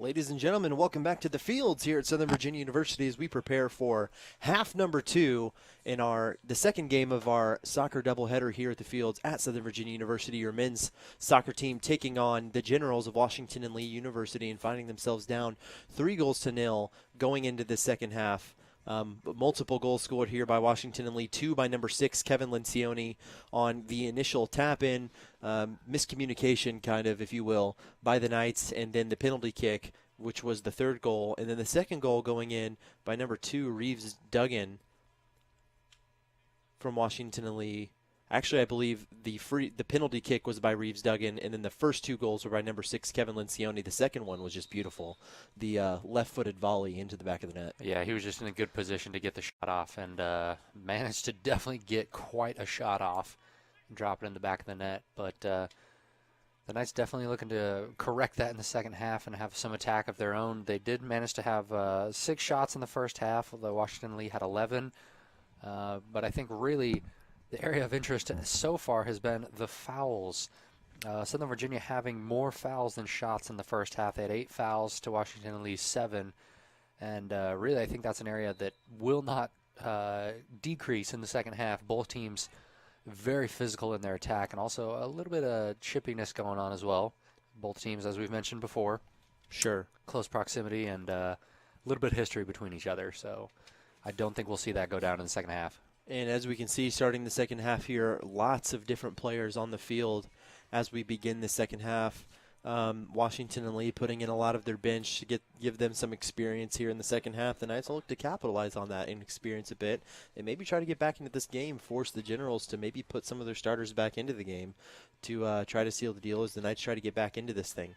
Ladies and gentlemen, welcome back to the fields here at Southern Virginia University as we prepare for half number 2 in the second game of our soccer doubleheader here at the fields at Southern Virginia University. Your men's soccer team taking on the Generals of Washington and Lee University and finding themselves down 3-0 going into the second half. Multiple goals scored here by Washington and Lee, 2 by number 6, Kevin Lencioni, on the initial tap-in, miscommunication kind of, if you will, by the Knights, and then the penalty kick, which was the third goal, and then the second goal going in by number 2, Reeves Duggan from Washington and Lee. Actually, I believe the penalty kick was by Reeves Duggan, and then the first 2 goals were by number 6, Kevin Lencioni. The second one was just beautiful. The left-footed volley into the back of the net. Yeah, he was just in a good position to get the shot off and managed to definitely get quite a shot off and drop it in the back of the net. But the Knights definitely looking to correct that in the second half and have some attack of their own. They did manage to have 6 shots in the first half, although Washington Lee had 11. But I think really the area of interest so far has been the fouls. Southern Virginia having more fouls than shots in the first half. They had 8 fouls to Washington and Lee's 7. And really I think that's an area that will not decrease in the second half. Both teams very physical in their attack and also a little bit of chippiness going on as well. Both teams, as we've mentioned before. Sure. Close proximity and a little bit of history between each other. So I don't think we'll see that go down in the second half. And as we can see, starting the second half here, lots of different players on the field as we begin the second half. Washington and Lee putting in a lot of their bench to give them some experience here in the second half. The Knights will look to capitalize on that and experience a bit and maybe try to get back into this game, force the Generals to maybe put some of their starters back into the game to try to seal the deal as the Knights try to get back into this thing.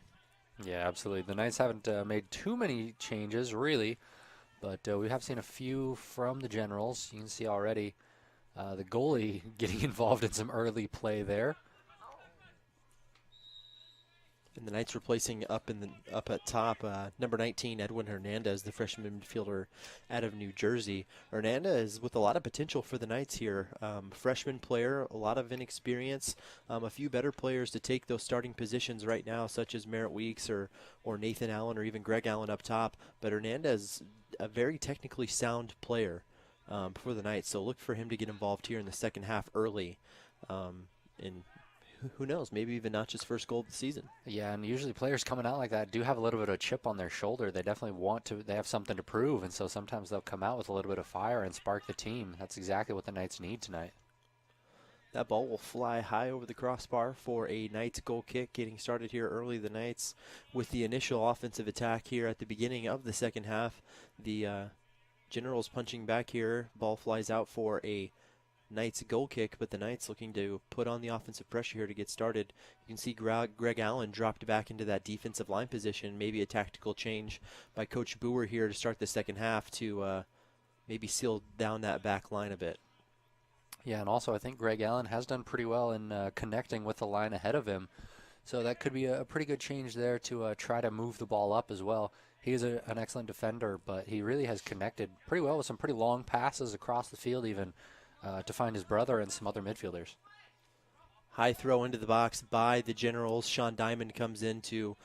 Yeah, absolutely. The Knights haven't made too many changes, really, but we have seen a few from the Generals. You can see already the goalie getting involved in some early play there. And the Knights replacing up at top, number 19, Edwin Hernandez, the freshman midfielder out of New Jersey. Hernandez with a lot of potential for the Knights here. Freshman player, a lot of inexperience, a few better players to take those starting positions right now, such as Merritt Weeks or Nathan Allen or even Greg Allen up top. But Hernandez, a very technically sound player for the Knights, so look for him to get involved here in the second half early. And who knows, maybe even not his first goal of the season. Yeah, and usually players coming out like that do have a little bit of a chip on their shoulder. They definitely they have something to prove, and so sometimes they'll come out with a little bit of fire and spark the team. That's exactly what the Knights need tonight. That ball will fly high over the crossbar for a Knights goal kick. Getting started here early, the Knights with the initial offensive attack here at the beginning of the second half. The Generals punching back here. Ball flies out for a Knights goal kick, but the Knights looking to put on the offensive pressure here to get started. You can see Greg Allen dropped back into that defensive line position. Maybe a tactical change by Coach Boer here to start the second half to maybe seal down that back line a bit. Yeah, and also I think Greg Allen has done pretty well in connecting with the line ahead of him. So that could be a pretty good change there to try to move the ball up as well. He is an excellent defender, but he really has connected pretty well with some pretty long passes across the field even. To find his brother and some other midfielders. High throw into the box by the Generals. Sean Diamond comes in to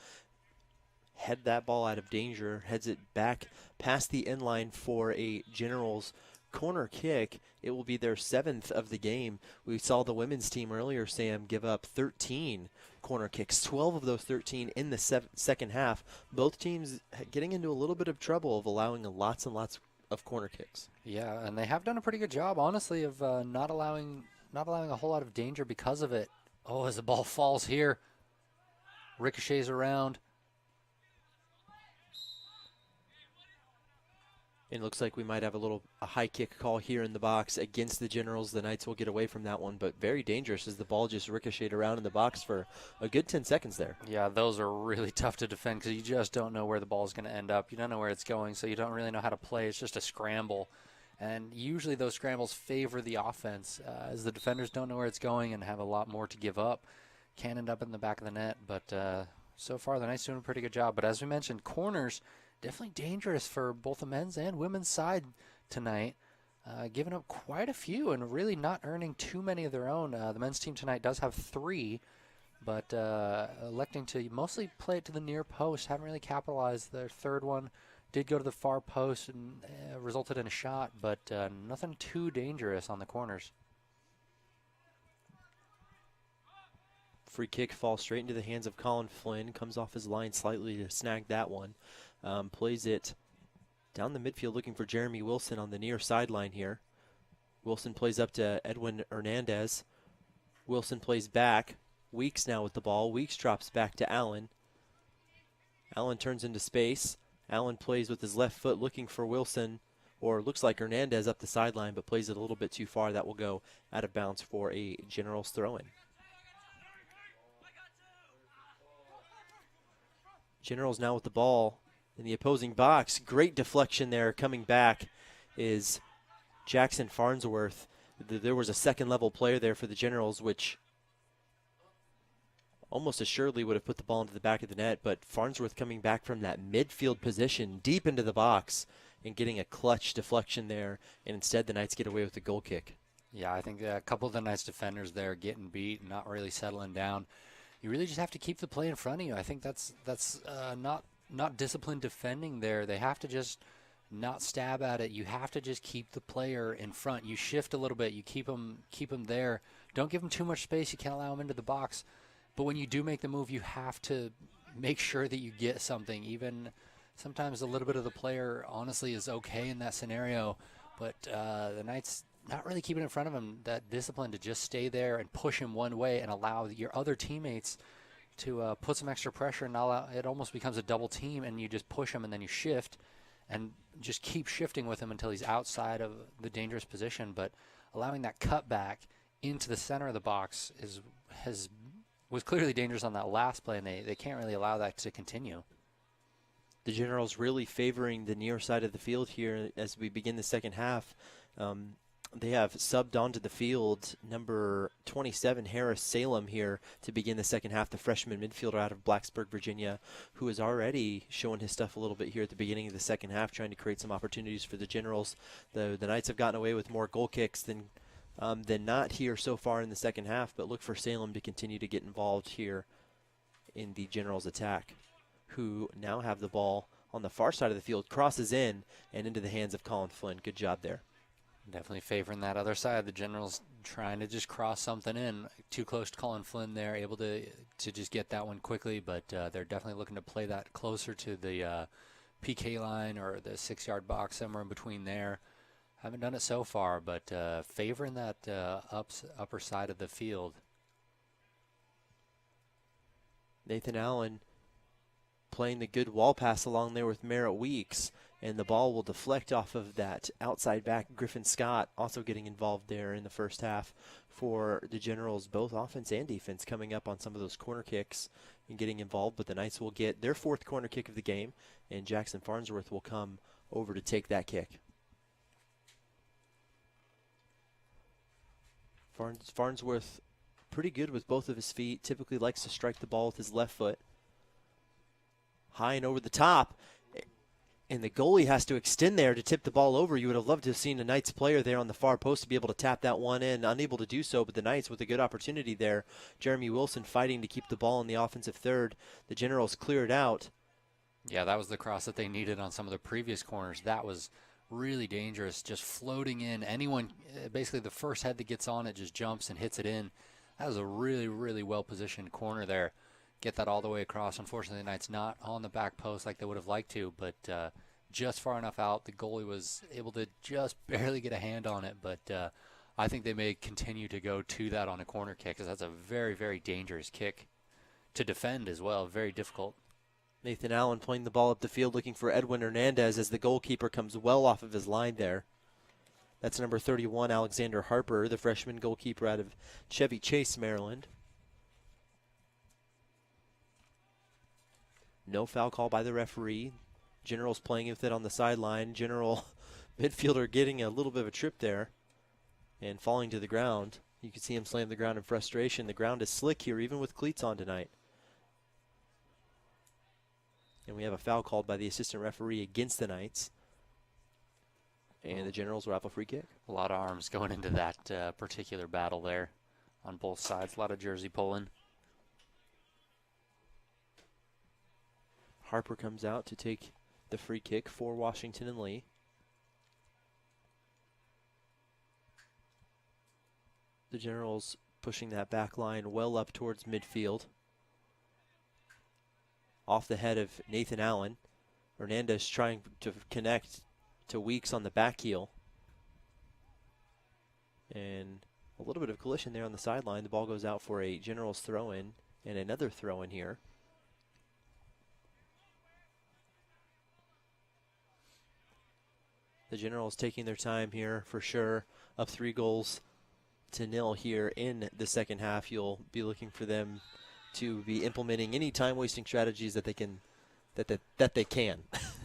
head that ball out of danger, heads it back past the end line for a Generals corner kick. It will be their 7th of the game. We saw the women's team earlier, Sam, give up 13 corner kicks, 12 of those 13 in the second half. Both teams getting into a little bit of trouble of allowing lots and lots of corner kicks. Yeah, and they have done a pretty good job, honestly, of not allowing a whole lot of danger because of it. Oh, as the ball falls here, ricochets around. It looks like we might have a high kick call here in the box against the Generals. The Knights will get away from that one, but very dangerous as the ball just ricocheted around in the box for a good 10 seconds there. Yeah, those are really tough to defend because you just don't know where the ball is going to end up. You don't know where it's going, so you don't really know how to play. It's just a scramble. And usually those scrambles favor the offense as the defenders don't know where it's going and have a lot more to give up. Can end up in the back of the net, but so far the Knights doing a pretty good job. But as we mentioned, corners definitely dangerous for both the men's and women's side tonight. Giving up quite a few and really not earning too many of their own. The men's team tonight does have 3, but electing to mostly play it to the near post. Haven't really capitalized. Their third one did go to the far post and resulted in a shot, but nothing too dangerous on the corners. Free kick falls straight into the hands of Colin Flynn. Comes off his line slightly to snag that one. Plays it down the midfield looking for Jeremy Wilson on the near sideline here. Wilson plays up to Edwin Hernandez. Wilson plays back. Weeks now with the ball. Weeks drops back to Allen. Allen turns into space. Allen plays with his left foot looking for Wilson, or looks like Hernandez up the sideline, but plays it a little bit too far. That will go out of bounds for a Generals throw-in. Generals now with the ball in the opposing box. Great deflection there. Coming back is Jackson Farnsworth. There was a second-level player there for the Generals, which almost assuredly would have put the ball into the back of the net, but Farnsworth coming back from that midfield position deep into the box and getting a clutch deflection there, and instead the Knights get away with the goal kick. Yeah, I think a couple of the Knights defenders there getting beat, not really settling down. You really just have to keep the play in front of you. I think that's not disciplined defending there. They have to just not stab at it. You have to just keep the player in front. You shift a little bit. You keep them there. Don't give them too much space. You can't allow them into the box. But when you do make the move, you have to make sure that you get something. Even sometimes a little bit of the player, honestly, is okay in that scenario. But the Knights not really keeping in front of him that discipline to just stay there and push him one way and allow your other teammates to put some extra pressure, and it almost becomes a double team, and you just push him and then you shift and just keep shifting with him until he's outside of the dangerous position. But allowing that cutback into the center of the box was clearly dangerous on that last play, and they can't really allow that to continue. The Generals really favoring the near side of the field here as we begin the second half. They have subbed onto the field number 27, Harris Salem, here to begin the second half, the freshman midfielder out of Blacksburg, Virginia, who is already showing his stuff a little bit here at the beginning of the second half, trying to create some opportunities for the Generals. The Knights have gotten away with more goal kicks than not here so far in the second half, but look for Salem to continue to get involved here in the Generals' attack, who now have the ball on the far side of the field, crosses in and into the hands of Colin Flynn. Good job there. Definitely favoring that other side. The Generals trying to just cross something in. Too close to Colin Flynn there, able to just get that one quickly, but they're definitely looking to play that closer to the PK line or the 6-yard box, somewhere in between there. Haven't done it so far, but favoring that upper side of the field. Nathan Allen playing the good wall pass along there with Merritt Weeks, and the ball will deflect off of that outside back. Griffin Scott also getting involved there in the first half for the Generals, both offense and defense, coming up on some of those corner kicks and getting involved. But the Knights will get their 4th corner kick of the game, and Jackson Farnsworth will come over to take that kick. Farnsworth pretty good with both of his feet, typically likes to strike the ball with his left foot. High and over the top, and the goalie has to extend there to tip the ball over. You would have loved to have seen a Knights player there on the far post to be able to tap that one in. Unable to do so, but the Knights with a good opportunity there. Jeremy Wilson fighting to keep the ball in the offensive third. The Generals clear it out. Yeah, that was the cross that they needed on some of the previous corners. That was really dangerous, just floating in. Anyone, basically the first head that gets on it just jumps and hits it in. That was a really, really well-positioned corner there. Get that all the way across. Unfortunately, the Knights not on the back post like they would have liked to, but just far enough out. The goalie was able to just barely get a hand on it, but I think they may continue to go to that on a corner kick, because that's a very, very dangerous kick to defend as well. Very difficult. Nathan Allen playing the ball up the field, looking for Edwin Hernandez as the goalkeeper comes well off of his line there. That's number 31, Alexander Harper, the freshman goalkeeper out of Chevy Chase, Maryland. No foul call by the referee. General's playing with it on the sideline. General midfielder getting a little bit of a trip there and falling to the ground. You can see him slam the ground in frustration. The ground is slick here, even with cleats on tonight. And we have a foul called by the assistant referee against the Knights. And the Generals will have a free kick. A lot of arms going into that particular battle there on both sides. A lot of jersey pulling. Harper comes out to take the free kick for Washington and Lee. The Generals pushing that back line well up towards midfield. Off the head of Nathan Allen. Hernandez trying to connect to Weeks on the back heel. And a little bit of collision there on the sideline. The ball goes out for a Generals throw-in and another throw-in here. The Generals taking their time here for sure. Up 3-0 here in the second half. You'll be looking for them to be implementing any time-wasting strategies that they can. That they can.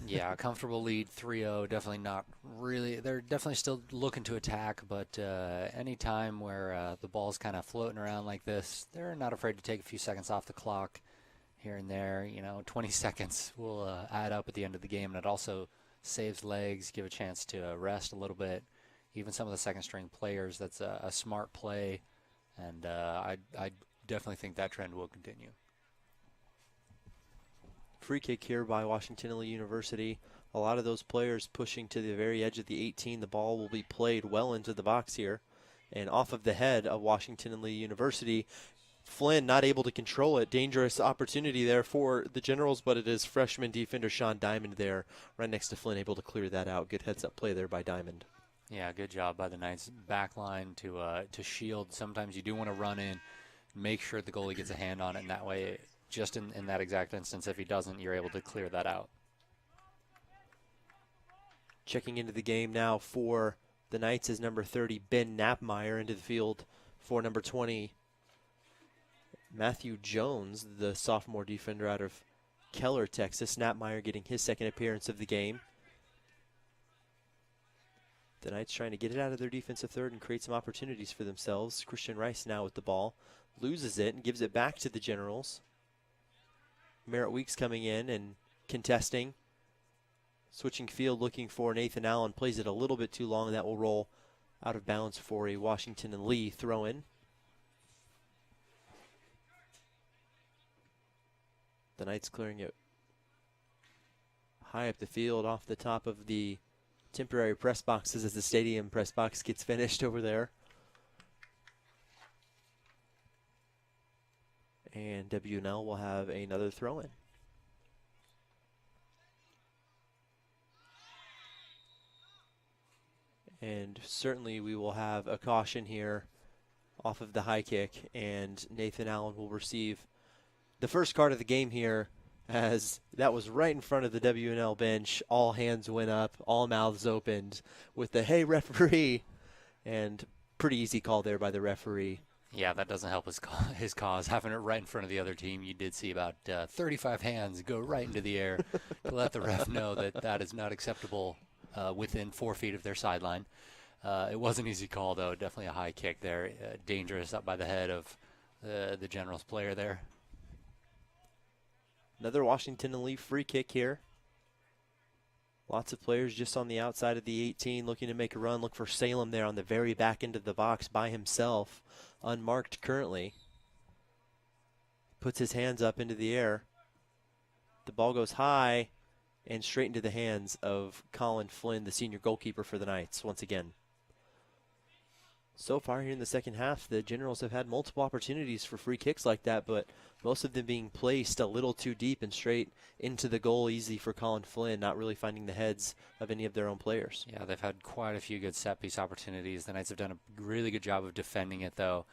Yeah, a comfortable lead, 3-0. Definitely not really. They're definitely still looking to attack, but any time where the ball's kind of floating around like this, they're not afraid to take a few seconds off the clock here and there. 20 seconds will add up at the end of the game, and it also saves legs, give a chance to rest a little bit. Even some of the second-string players, that's a smart play, and I definitely think that trend will continue. Free kick here by Washington and Lee University. A lot of those players pushing to the very edge of the 18. The ball will be played well into the box here, and off of the head of Washington and Lee University. Flynn not able to control it. Dangerous opportunity there for the Generals, but it is freshman defender Sean Diamond there right next to Flynn, able to clear that out. Good heads-up play there by Diamond. Yeah, good job by the Knights back line to shield. Sometimes you do want to run in, make sure the goalie gets a hand on it, and that way just in that exact instance. If he doesn't, you're able to clear that out. Checking into the game now for the Knights is number 30, Ben Knappmeyer, into the field for number 20, Matthew Jones, the sophomore defender out of Keller, Texas. Knappmeyer getting his second appearance of the game. The Knights trying to get it out of their defensive third and create some opportunities for themselves. Christian Rice now with the ball. Loses it and gives it back to the Generals. Merritt Weeks coming in and contesting. Switching field, looking for Nathan Allen. Plays it a little bit too long. That will roll out of bounds for a Washington and Lee throw-in. The Knights clearing it high up the field off the top of the temporary press boxes as the stadium press box gets finished over there. And WNL will have another throw-in. And certainly we will have a caution here off of the high kick, and Nathan Allen will receive the first card of the game here, as that was right in front of the WNL bench. All hands went up, all mouths opened with the "Hey, referee," and pretty easy call there by the referee. Yeah, that doesn't help his cause. Having it right in front of the other team, you did see about 35 hands go right into the air to let the ref know that that is not acceptable within 4 feet of their sideline. It was an easy call, though. Definitely a high kick there. Dangerous up by the head of the Generals player there. Another Washington and Lee free kick here. Lots of players just on the outside of the 18 looking to make a run. Look for Salem there on the very back end of the box by himself, unmarked currently. Puts his hands up into the air. The ball goes high and straight into the hands of Colin Flynn, the senior goalkeeper for the Knights once again. So far here in the second half, the Generals have had multiple opportunities for free kicks like that, but most of them being placed a little too deep and straight into the goal, easy for Colin Flynn, not really finding the heads of any of their own players. Yeah, they've had quite a few good set-piece opportunities. The Knights have done a really good job of defending it, though.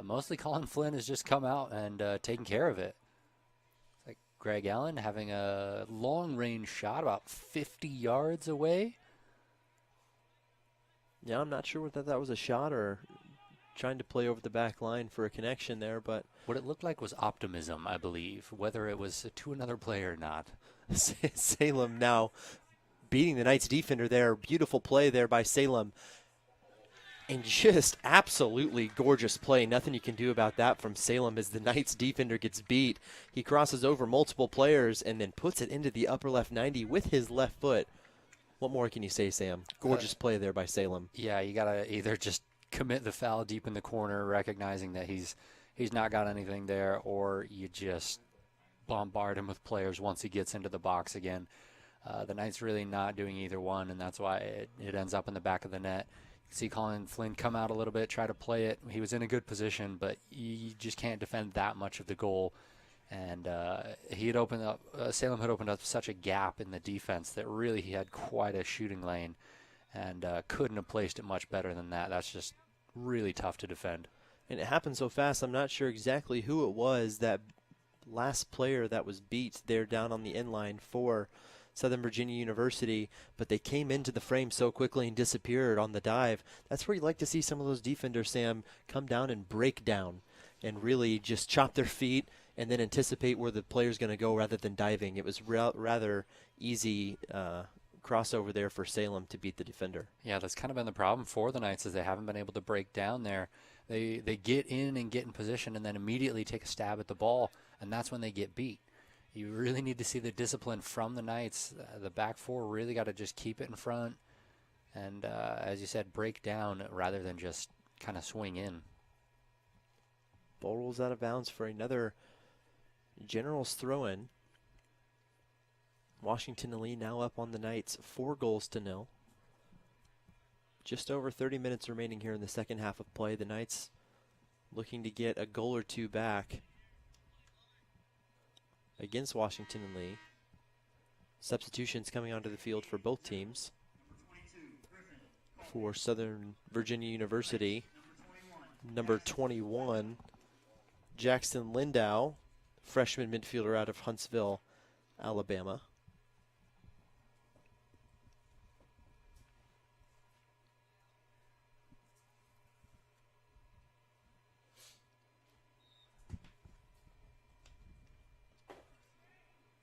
Mostly Colin Flynn has just come out and taken care of it. Like Greg Allen having a long-range shot about 50 yards away. Yeah, I'm not sure whether that was a shot or trying to play over the back line for a connection there, but what it looked like was optimism, I believe, whether it was to another player or not. Salem now beating the Knights defender there. Beautiful play there by Salem. And just absolutely gorgeous play. Nothing you can do about that from Salem as the Knights defender gets beat. He crosses over multiple players and then puts it into the upper left 90 with his left foot. What more can you say, Sam? Gorgeous play there by Salem. Yeah, you got to either just commit the foul deep in the corner, recognizing that he's not got anything there, or you just bombard him with players once he gets into the box again. The Knights really not doing either one, and that's why it ends up in the back of the net. You can see Colin Flynn come out a little bit, try to play it. He was in a good position, but you just can't defend that much of the goal. And he had opened up, Salem had opened up such a gap in the defense that really he had quite a shooting lane and couldn't have placed it much better than that. That's just really tough to defend. And it happened so fast, I'm not sure exactly who it was, that last player that was beat there down on the end line for Southern Virginia University, but they came into the frame so quickly and disappeared on the dive. That's where you like to see some of those defenders, Sam, come down and break down and really just chop their feet and then anticipate where the player's going to go rather than diving. It was rather easy crossover there for Salem to beat the defender. Yeah, that's kind of been the problem for the Knights, is they haven't been able to break down there. They get in and get in position and then immediately take a stab at the ball, and that's when they get beat. You really need to see the discipline from the Knights. The back four really got to just keep it in front and, as you said, break down rather than just kind of swing in. Ball rolls out of bounds for another Generals throw-in. Washington and Lee now up on the Knights 4-0. Just over 30 minutes remaining here in the second half of play. The Knights looking to get a goal or two back against Washington and Lee. Substitutions coming onto the field for both teams. For Southern Virginia University, number 21, Jackson Lindau. freshman midfielder out of Huntsville, Alabama.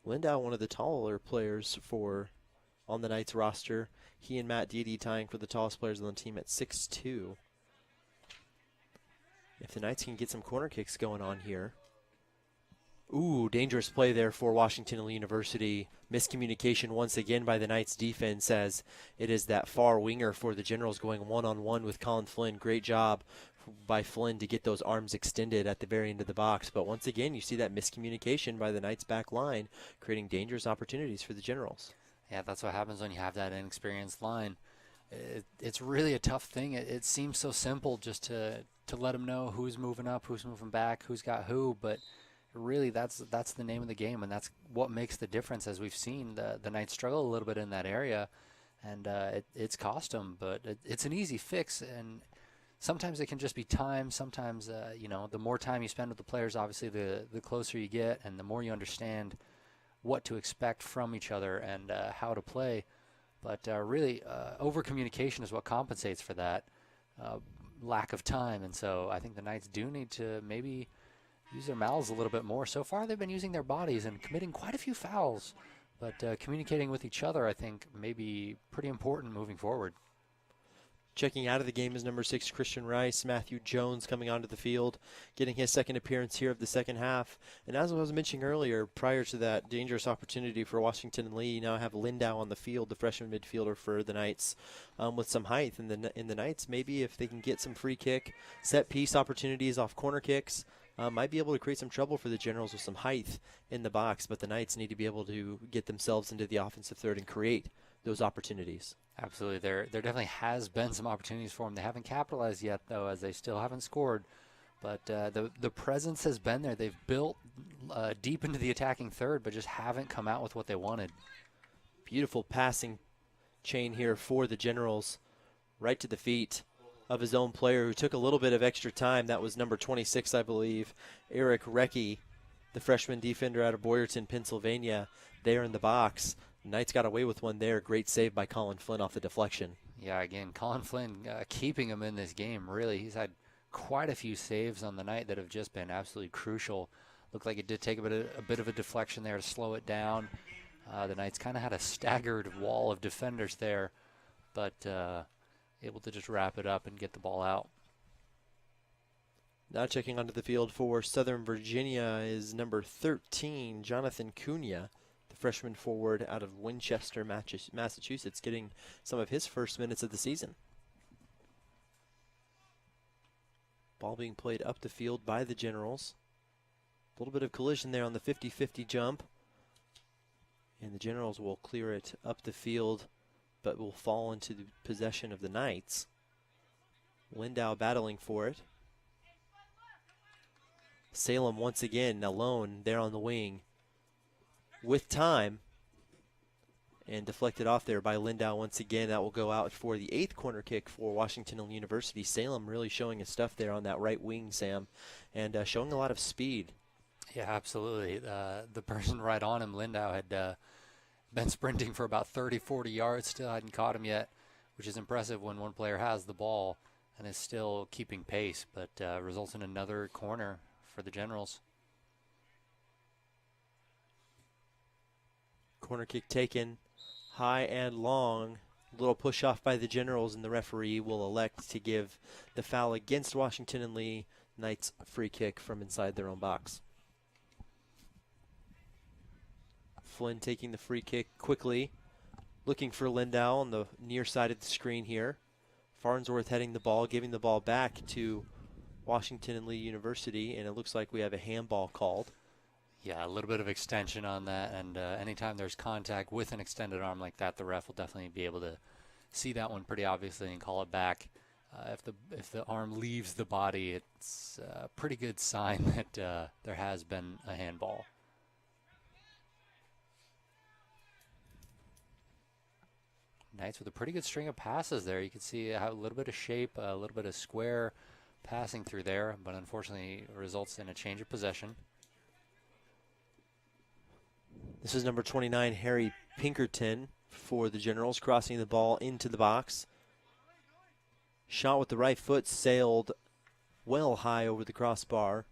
Lindau, one of the taller players on the Knights roster. He and Matt Deedy tying for the tallest players on the team at 6'2". If the Knights can get some corner kicks going on here. Ooh, dangerous play there for Washington University. Miscommunication once again by the Knights defense as it is that far winger for the Generals going one-on-one with Colin Flynn. Great job by Flynn to get those arms extended at the very end of the box. But once again, you see that miscommunication by the Knights back line, creating dangerous opportunities for the Generals. Yeah, that's what happens when you have that inexperienced line. It's really a tough thing. It seems so simple just to let them know who's moving up, who's moving back, who's got who, but really that's the name of the game, and that's what makes the difference. As we've seen, the Knights struggle a little bit in that area, and it's cost them, but it's an easy fix, and sometimes it can just be time. Sometimes, the more time you spend with the players, obviously the closer you get and the more you understand what to expect from each other and how to play. But really, over-communication is what compensates for that lack of time. And so I think the Knights do need to maybe use their mouths a little bit more. So far, they've been using their bodies and committing quite a few fouls. But communicating with each other, I think, may be pretty important moving forward. Checking out of the game is number 6, Christian Rice. Matthew Jones coming onto the field, getting his second appearance here of the second half. And as I was mentioning earlier, prior to that dangerous opportunity for Washington and Lee, you now have Lindau on the field, the freshman midfielder for the Knights, with some height. And the Knights, maybe if they can get some free kick, set piece opportunities off corner kicks, might be able to create some trouble for the Generals with some height in the box. But the Knights need to be able to get themselves into the offensive third and create those opportunities. Absolutely. There definitely has been some opportunities for them. They haven't capitalized yet, though, as they still haven't scored. But the presence has been there. They've built deep into the attacking third, but just haven't come out with what they wanted. Beautiful passing chain here for the Generals, right to the feet of his own player who took a little bit of extra time. That was number 26, I believe, Eric Recchi, the freshman defender out of Boyerton, Pennsylvania, there in the box. Knights got away with one there. Great save by Colin Flynn off the deflection. Yeah, again, Colin Flynn keeping him in this game, really. He's had quite a few saves on the night that have just been absolutely crucial. Looked like it did take a bit of a deflection there to slow it down. The Knights kind of had a staggered wall of defenders there, but able to just wrap it up and get the ball out. Now checking onto the field for Southern Virginia is number 13, Jonathan Cunha, the freshman forward out of Winchester, Massachusetts, getting some of his first minutes of the season. Ball being played up the field by the Generals. A little bit of collision there on the 50-50 jump. And the Generals will clear it up the field, but will fall into the possession of the Knights. Lindau battling for it. Salem once again alone there on the wing with time, and deflected off there by Lindau once again. That will go out for the 8th corner kick for Washington University. Salem really showing his stuff there on that right wing, Sam, and showing a lot of speed. Yeah, absolutely. The person right on him, Lindau, had been sprinting for about 30, 40 yards, still hadn't caught him yet, which is impressive when one player has the ball and is still keeping pace, but results in another corner for the Generals. Corner kick taken high and long. A little push off by the Generals, and the referee will elect to give the foul against Washington and Lee. Knights free kick from inside their own box. Flynn taking the free kick quickly, looking for Lindau on the near side of the screen here. Farnsworth heading the ball, giving the ball back to Washington and Lee University, and it looks like we have a handball called. Yeah, a little bit of extension on that, and anytime there's contact with an extended arm like that, the ref will definitely be able to see that one pretty obviously and call it back. If the arm leaves the body, it's a pretty good sign that there has been a handball. Knights with a pretty good string of passes there. You can see how a little bit of shape, a little bit of square passing through there, but unfortunately results in a change of possession. This is number 29, Harry Pinkerton for the Generals, crossing the ball into the box. Shot with the right foot, sailed well high over the crossbar,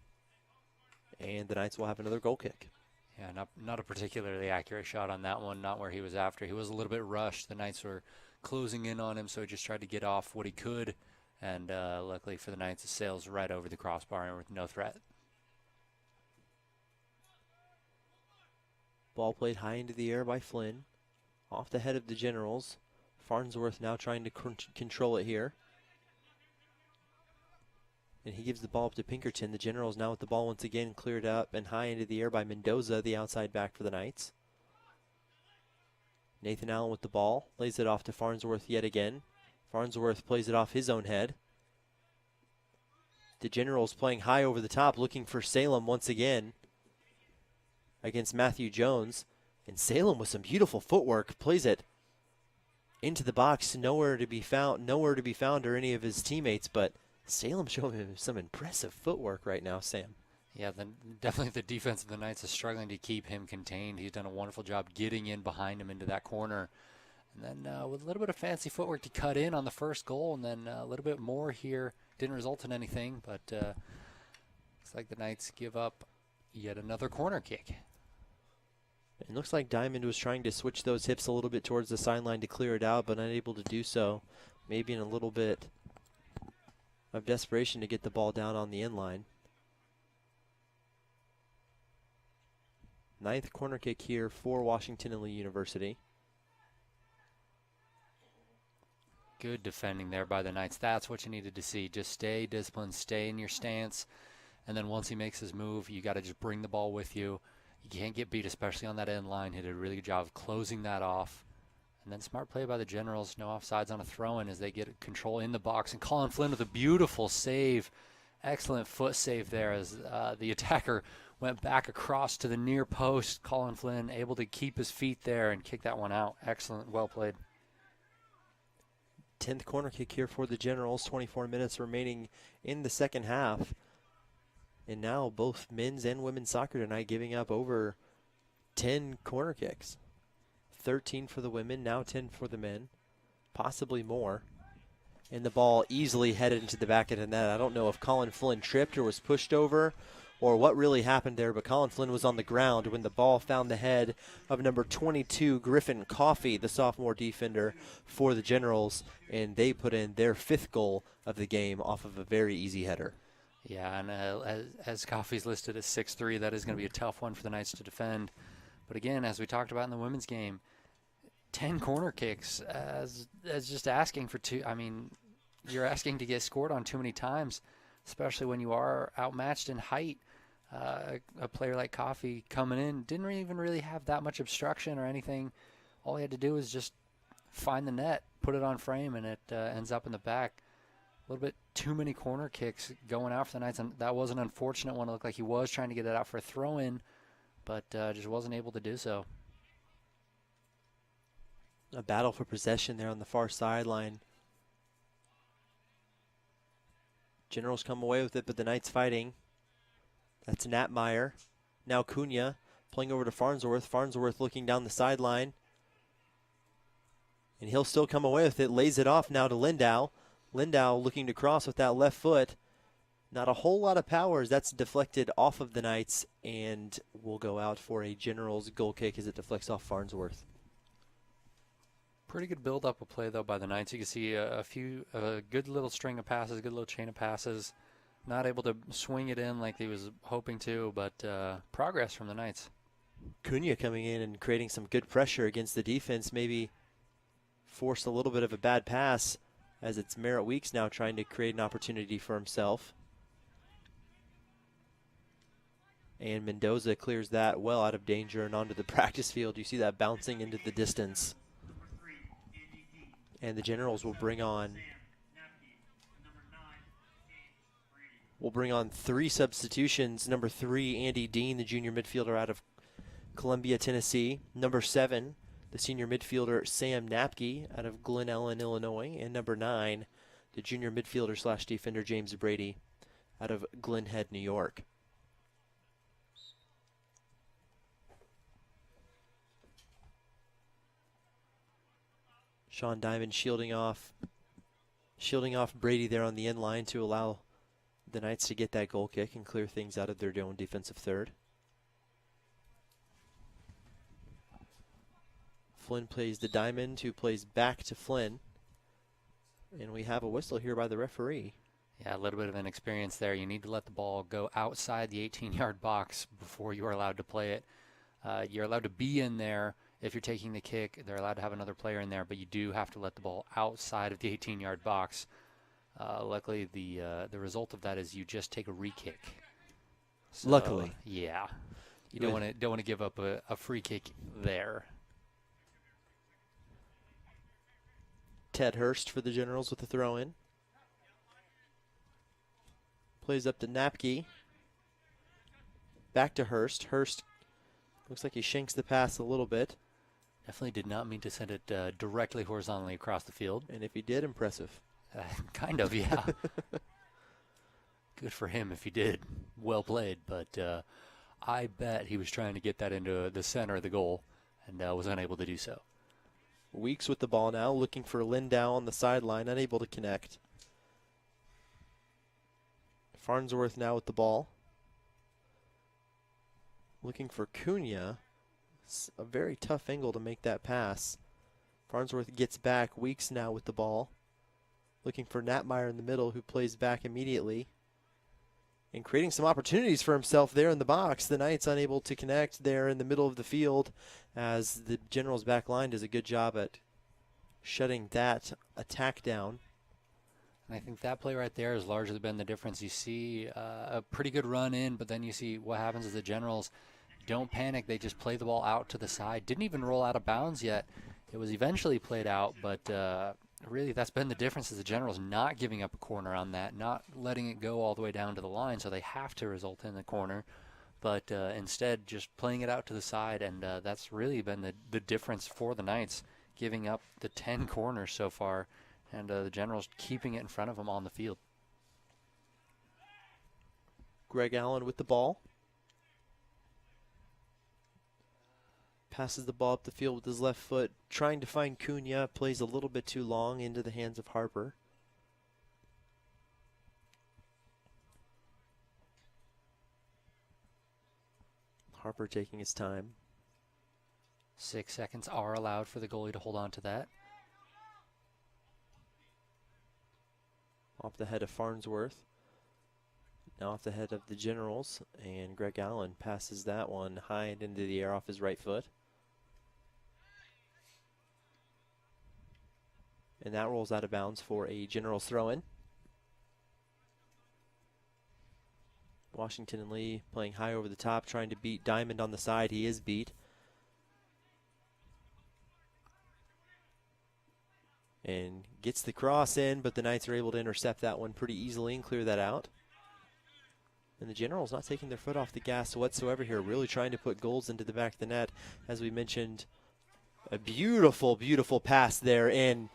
and the Knights will have another goal kick. Yeah, not a particularly accurate shot on that one, not where he was after. He was a little bit rushed. The Knights were closing in on him, so he just tried to get off what he could, and luckily for the Knights, it sails right over the crossbar and with no threat. Ball played high into the air by Flynn. Off the head of the Generals. Farnsworth now trying to control it here. And he gives the ball up to Pinkerton. The Generals now with the ball once again cleared up and high into the air by Mendoza, the outside back for the Knights. Nathan Allen with the ball. Lays it off to Farnsworth yet again. Farnsworth plays it off his own head. The Generals playing high over the top, looking for Salem once again against Matthew Jones. And Salem with some beautiful footwork plays it into the box, nowhere to be found or any of his teammates, but Salem showing him some impressive footwork right now, Sam. Yeah, definitely the defense of the Knights is struggling to keep him contained. He's done a wonderful job getting in behind him into that corner. And then with a little bit of fancy footwork to cut in on the first goal, and then a little bit more here. Didn't result in anything, but looks like the Knights give up yet another corner kick. It looks like Diamond was trying to switch those hips a little bit towards the sideline to clear it out, but unable to do so. Maybe in a little bit of desperation to get the ball down on the end line. Ninth corner kick here for Washington and Lee University. Good defending there by the Knights. That's what you needed to see. Just stay disciplined, stay in your stance, and then once he makes his move, you got to just bring the ball with you. You can't get beat, especially on that end line. He did a really good job of closing that off. And then smart play by the Generals. No offsides on a throw-in as they get control in the box. And Colin Flynn with a beautiful save. Excellent foot save there as the attacker went back across to the near post. Colin Flynn able to keep his feet there and kick that one out. Excellent. Well played. 10th corner kick here for the Generals. 24 minutes remaining in the second half. And now both men's and women's soccer tonight giving up over 10 corner kicks. 13 for the women, now 10 for the men, possibly more. And the ball easily headed into the back of the net. I don't know if Colin Flynn tripped or was pushed over or what really happened there, but Colin Flynn was on the ground when the ball found the head of number 22, Griffin Coffey, the sophomore defender for the Generals, and they put in their 5th goal of the game off of a very easy header. Yeah, and as Coffey's listed as 6'3", that is going to be a tough one for the Knights to defend. But again, as we talked about in the women's game, 10 corner kicks as just asking for two. I mean, you're asking to get scored on too many times, especially when you are outmatched in height. A player like Coffey coming in didn't even really have that much obstruction or anything. All he had to do was just find the net, put it on frame, and it ends up in the back. A little bit too many corner kicks going out for the Knights, and that was an unfortunate one. It looked like he was trying to get it out for a throw-in, but just wasn't able to do so. A battle for possession there on the far sideline. Generals come away with it, but the Knights fighting. That's Knapmeyer. Now Cunha playing over to Farnsworth. Farnsworth looking down the sideline. And he'll still come away with it. Lays it off now to Lindow. Lindow looking to cross with that left foot. Not a whole lot of power as that's deflected off of the Knights and will go out for a Generals goal kick as it deflects off Farnsworth. Pretty good build-up of play, though, by the Knights. You can see a good little string of passes, a good little chain of passes. Not able to swing it in like he was hoping to, but progress from the Knights. Cunha coming in and creating some good pressure against the defense. Maybe forced a little bit of a bad pass as it's Merritt Weeks now trying to create an opportunity for himself. And Mendoza clears that well out of danger and onto the practice field. You see that bouncing into the distance. And the Generals will bring on 3 substitutions. Number 3, Andy Dean, the junior midfielder out of Columbia, Tennessee. Number 7, the senior midfielder Sam Napke out of Glen Ellen, Illinois. And number 9, the junior midfielder / defender James Brady out of Glen Head, New York. Sean Diamond shielding off Brady there on the end line to allow the Knights to get that goal kick and clear things out of their own defensive third. Flynn plays the Diamond, who plays back to Flynn. And we have a whistle here by the referee. Yeah, a little bit of an experience there. You need to let the ball go outside the 18-yard box before you are allowed to play it. You're allowed to be in there if you're taking the kick. They're allowed to have another player in there, but you do have to let the ball outside of the 18-yard box. Luckily, the result of that is you just take a re-kick. So, Luckily. Yeah. You don't want to give up a free kick there. Ted Hurst for the Generals with the throw-in. Plays up to Napke. Back to Hurst. Hurst looks like he shanks the pass a little bit. Definitely did not mean to send it directly horizontally across the field. And if he did, impressive. Kind of, yeah. Good for him if he did. Well played, but I bet he was trying to get that into the center of the goal and was unable to do so. Weeks with the ball now, looking for Lindau on the sideline, unable to connect. Farnsworth now with the ball. Looking for Cunha. It's a very tough angle to make that pass. Farnsworth gets back. Weeks now with the ball. Looking for Knapmeyer in the middle, who plays back immediately. And creating some opportunities for himself there in the box. The Knights unable to connect there in the middle of the field, as the Generals back line does a good job at shutting that attack down. And I think that play right there has largely been the difference. You see a pretty good run in, but then you see what happens is the Generals don't panic. They just play the ball out to the side. Didn't even roll out of bounds yet. It was eventually played out, but really that's been the difference, is the Generals not giving up a corner on that, not letting it go all the way down to the line, so they have to result in the corner. But instead just playing it out to the side, and that's really been the difference for the Knights, giving up the 10 corners so far, and the Generals keeping it in front of them on the field. Greg Allen with the ball. Passes the ball up the field with his left foot, trying to find Cunha. Plays a little bit too long into the hands of Harper. Harper taking his time. 6 seconds are allowed for the goalie to hold on to that. Off the head of Farnsworth. Now off the head of the Generals. And Greg Allen passes that one high and into the air off his right foot. And that rolls out of bounds for a Generals throw-in. Washington and Lee playing high over the top, trying to beat Diamond on the side. He is beat. And gets the cross in, but the Knights are able to intercept that one pretty easily and clear that out. And the Generals not taking their foot off the gas whatsoever here, really trying to put goals into the back of the net. As we mentioned, a beautiful, beautiful pass there in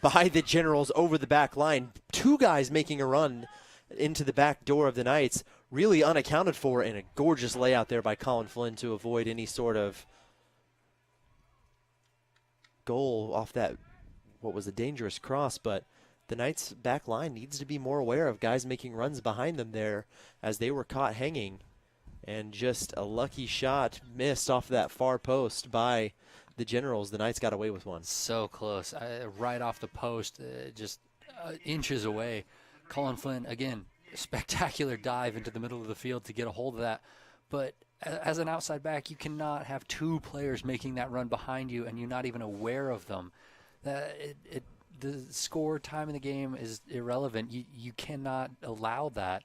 by the Generals over the back line. Two guys making a run into the back door of the Knights, really unaccounted for, and a gorgeous layout there by Colin Flynn to avoid any sort of goal off that, what was a dangerous cross. But the Knights back line needs to be more aware of guys making runs behind them there, as they were caught hanging. And just a lucky shot missed off that far post by the Generals. The Knights got away with one. So close. Right off the post, just inches away. Colin Flynn, again, spectacular dive into the middle of the field to get a hold of that. But as an outside back, you cannot have two players making that run behind you and you're not even aware of them. The score time in the game is irrelevant. You cannot allow that.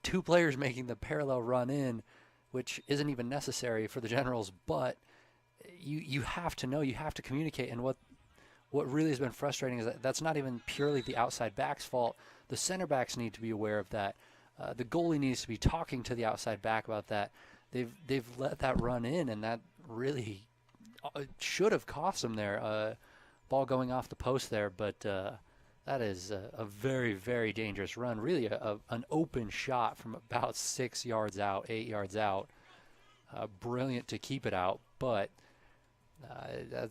Two players making the parallel run in, which isn't even necessary for the Generals, but you have to know, you have to communicate. And what really has been frustrating is that that's not even purely the outside back's fault. The center backs need to be aware of that. The goalie needs to be talking to the outside back about that. They've let that run in, and that really should have cost them there. Ball going off the post there, but that is a very, very dangerous run. Really an open shot from about 6 yards out, 8 yards out. Brilliant to keep it out, but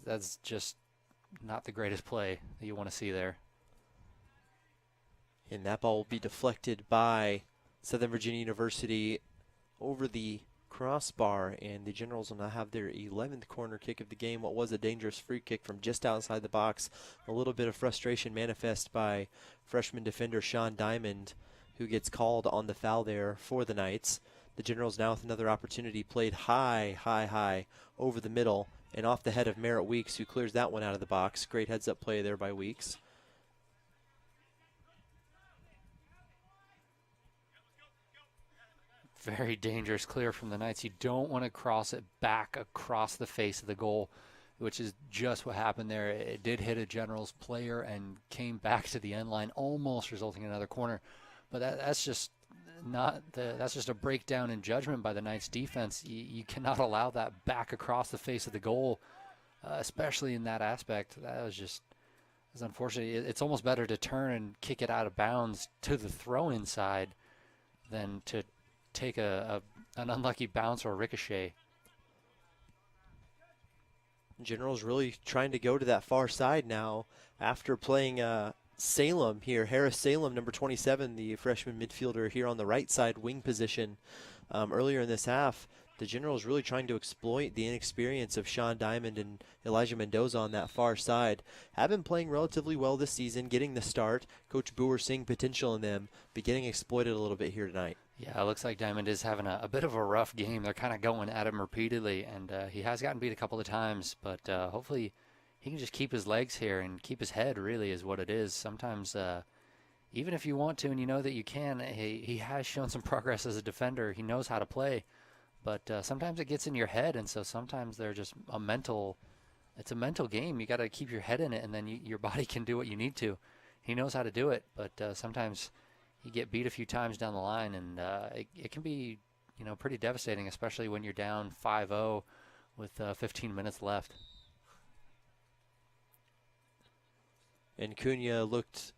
that's just not the greatest play that you want to see there. And that ball will be deflected by Southern Virginia University over the crossbar, and the Generals will now have their 11th corner kick of the game. What was a dangerous free kick from just outside the box. A little bit of frustration manifest by freshman defender Sean Diamond, who gets called on the foul there for the Knights. The Generals now with another opportunity, played high over the middle and off the head of Merritt Weeks, who clears that one out of the box. Great heads-up play there by Weeks. Very dangerous clear from the Knights. You don't want to cross it back across the face of the goal, which is just what happened there. It did hit a Generals player and came back to the end line, almost resulting in another corner. But that's just that's just a breakdown in judgment by the Knights defense. You cannot allow that back across the face of the goal, especially in that aspect. That was unfortunate. It's almost better to turn and kick it out of bounds to the throw-in side than to take an unlucky bounce or a ricochet. Generals really trying to go to that far side now after playing Salem here. Harris Salem, number 27, the freshman midfielder here on the right side wing position earlier in this half. The Generals really trying to exploit the inexperience of Sean Diamond and Elijah Mendoza on that far side. Have been playing relatively well this season, getting the start. Coach Boer seeing potential in them, but getting exploited a little bit here tonight. Yeah, it looks like Diamond is having a bit of a rough game. They're kind of going at him repeatedly, and he has gotten beat a couple of times, but hopefully he can just keep his legs here and keep his head, really, is what it is. Sometimes, even if you want to and you know that you can, he has shown some progress as a defender. He knows how to play, but sometimes it gets in your head, and so sometimes they're just it's a mental game. You got to keep your head in it, and then your body can do what you need to. He knows how to do it, but sometimes you get beat a few times down the line, and it can be, pretty devastating, especially when you're down 5-0 with 15 minutes left. And Cunha looked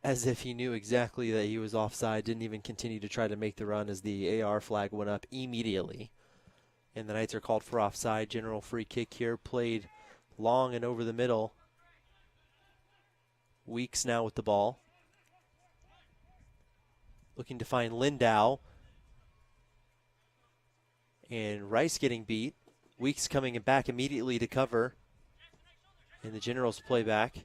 as if he knew exactly that he was offside, didn't even continue to try to make the run as the AR flag went up immediately. And the Knights are called for offside. General free kick here, played long and over the middle. Weeks now with the ball. Looking to find Lindau. And Rice getting beat. Weeks coming back immediately to cover. And the Generals play back.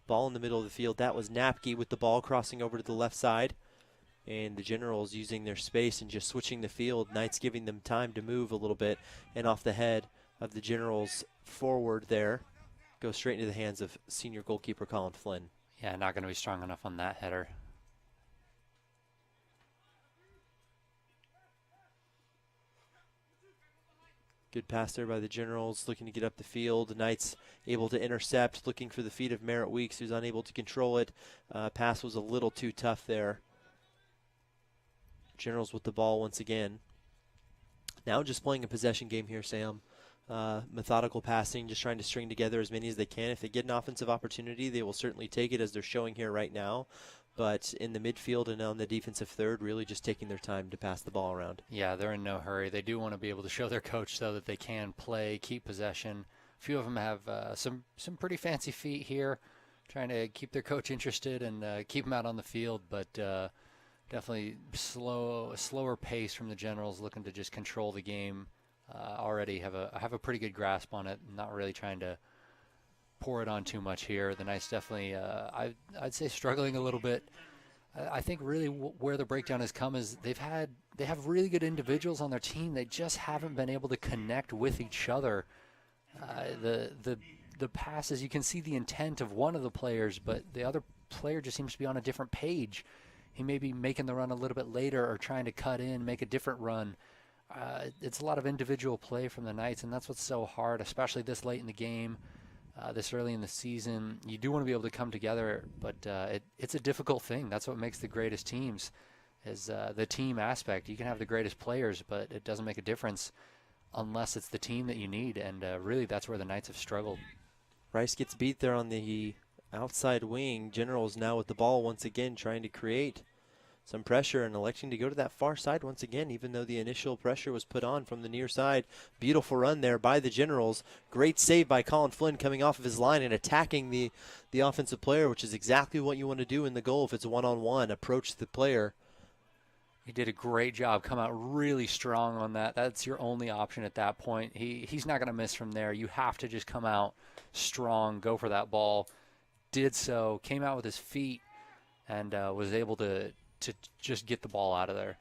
Ball in the middle of the field. That was Napke with the ball crossing over to the left side. And the Generals using their space and just switching the field. Knights giving them time to move a little bit. And off the head of the Generals forward there. Goes straight into the hands of senior goalkeeper Colin Flynn. Yeah, not going to be strong enough on that header. Good pass there by the Generals, looking to get up the field. The Knights able to intercept, looking for the feet of Merritt Weeks, who's unable to control it. Pass was a little too tough there. Generals with the ball once again. Now just playing a possession game here, Sam. Methodical passing, just trying to string together as many as they can. If they get an offensive opportunity, they will certainly take it, as they're showing here right now. But in the midfield and on the defensive third, really just taking their time to pass the ball around. Yeah, they're in no hurry. They do want to be able to show their coach, though, that they can play, keep possession. A few of them have some pretty fancy feet here, trying to keep their coach interested and keep them out on the field. But definitely slower pace from the Generals, looking to just control the game. Already have a pretty good grasp on it, not really trying to pour it on too much here. The Knights definitely, I'd say, struggling a little bit. I think really where the breakdown has come is they have really good individuals on their team. They just haven't been able to connect with each other. The passes, you can see the intent of one of the players, but the other player just seems to be on a different page. He may be making the run a little bit later or trying to cut in, make a different run. It's a lot of individual play from the Knights, and that's what's so hard, especially this late in the game. This early in the season, you do want to be able to come together, but it's a difficult thing. That's what makes the greatest teams, is the team aspect. You can have the greatest players, but it doesn't make a difference unless it's the team that you need, and really that's where the Knights have struggled. Rice gets beat there on the outside wing. Generals now with the ball once again, trying to create some pressure and electing to go to that far side once again, even though the initial pressure was put on from the near side. Beautiful run there by the Generals. Great save by Colin Flynn coming off of his line and attacking the offensive player, which is exactly what you want to do in the goal if it's one-on-one. Approach the player. He did a great job. Come out really strong on that. That's your only option at that point. He's not going to miss from there. You have to just come out strong, go for that ball. Did so, came out with his feet, and was able to just get the ball out of there.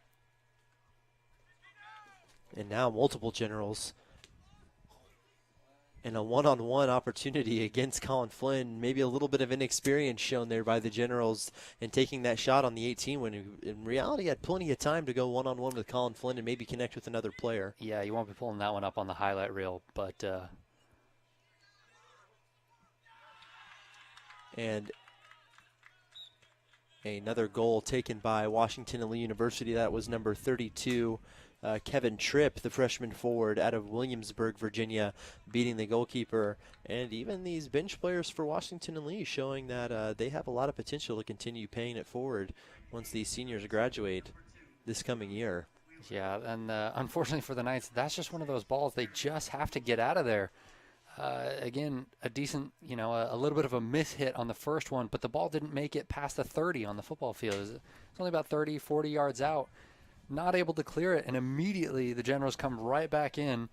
And now multiple Generals. And a one-on-one opportunity against Colin Flynn. Maybe a little bit of inexperience shown there by the Generals in taking that shot on the 18 when in reality had plenty of time to go one-on-one with Colin Flynn and maybe connect with another player. Yeah, you won't be pulling that one up on the highlight reel, but and another goal taken by Washington and Lee University. That was number 32, Kevin Tripp, the freshman forward out of Williamsburg, Virginia, beating the goalkeeper. And even these bench players for Washington and Lee showing that they have a lot of potential to continue paying it forward once these seniors graduate this coming year. Yeah, and unfortunately for the Knights, that's just one of those balls they just have to get out of there. Again, a decent, a little bit of a miss hit on the first one, but the ball didn't make it past the 30 on the football field. It's only about 30, 40 yards out. Not able to clear it, and immediately the Generals come right back in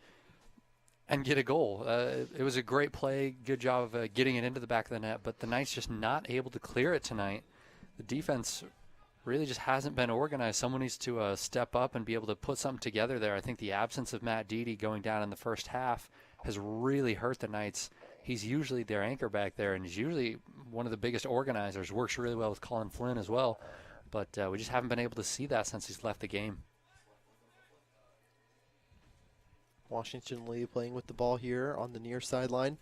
and get a goal. It was a great play, good job of getting it into the back of the net, but the Knights just not able to clear it tonight. The defense really just hasn't been organized. Someone needs to step up and be able to put something together there. I think the absence of Matt Deedy going down in the first half has really hurt the Knights. He's usually their anchor back there, and he's usually one of the biggest organizers. Works really well with Colin Flynn as well, but we just haven't been able to see that since he's left the game. Washington Lee playing with the ball here on the near sideline.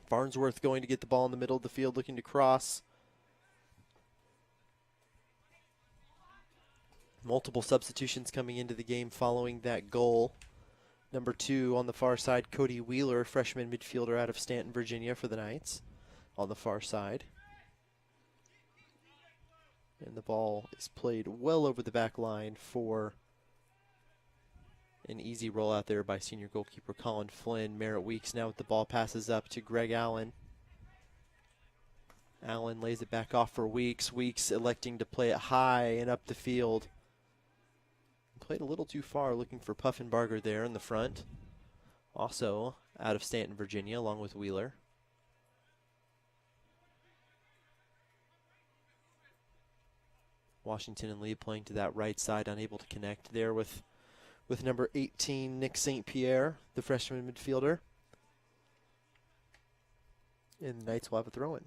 Farnsworth going to get the ball in the middle of the field, looking to cross. Multiple substitutions coming into the game following that goal. Number 2 on the far side, Cody Wheeler, freshman midfielder out of Stanton, Virginia for the Knights on the far side. And the ball is played well over the back line for an easy roll out there by senior goalkeeper Colin Flynn. Merritt Weeks now with the ball, passes up to Greg Allen. Allen lays it back off for Weeks. Weeks electing to play it high and up the field. Played a little too far, looking for Puffenbarger there in the front. Also out of Stanton, Virginia, along with Wheeler. Washington and Lee playing to that right side, unable to connect there with number 18, Nick St. Pierre, the freshman midfielder. And the Knights will have a throw-in.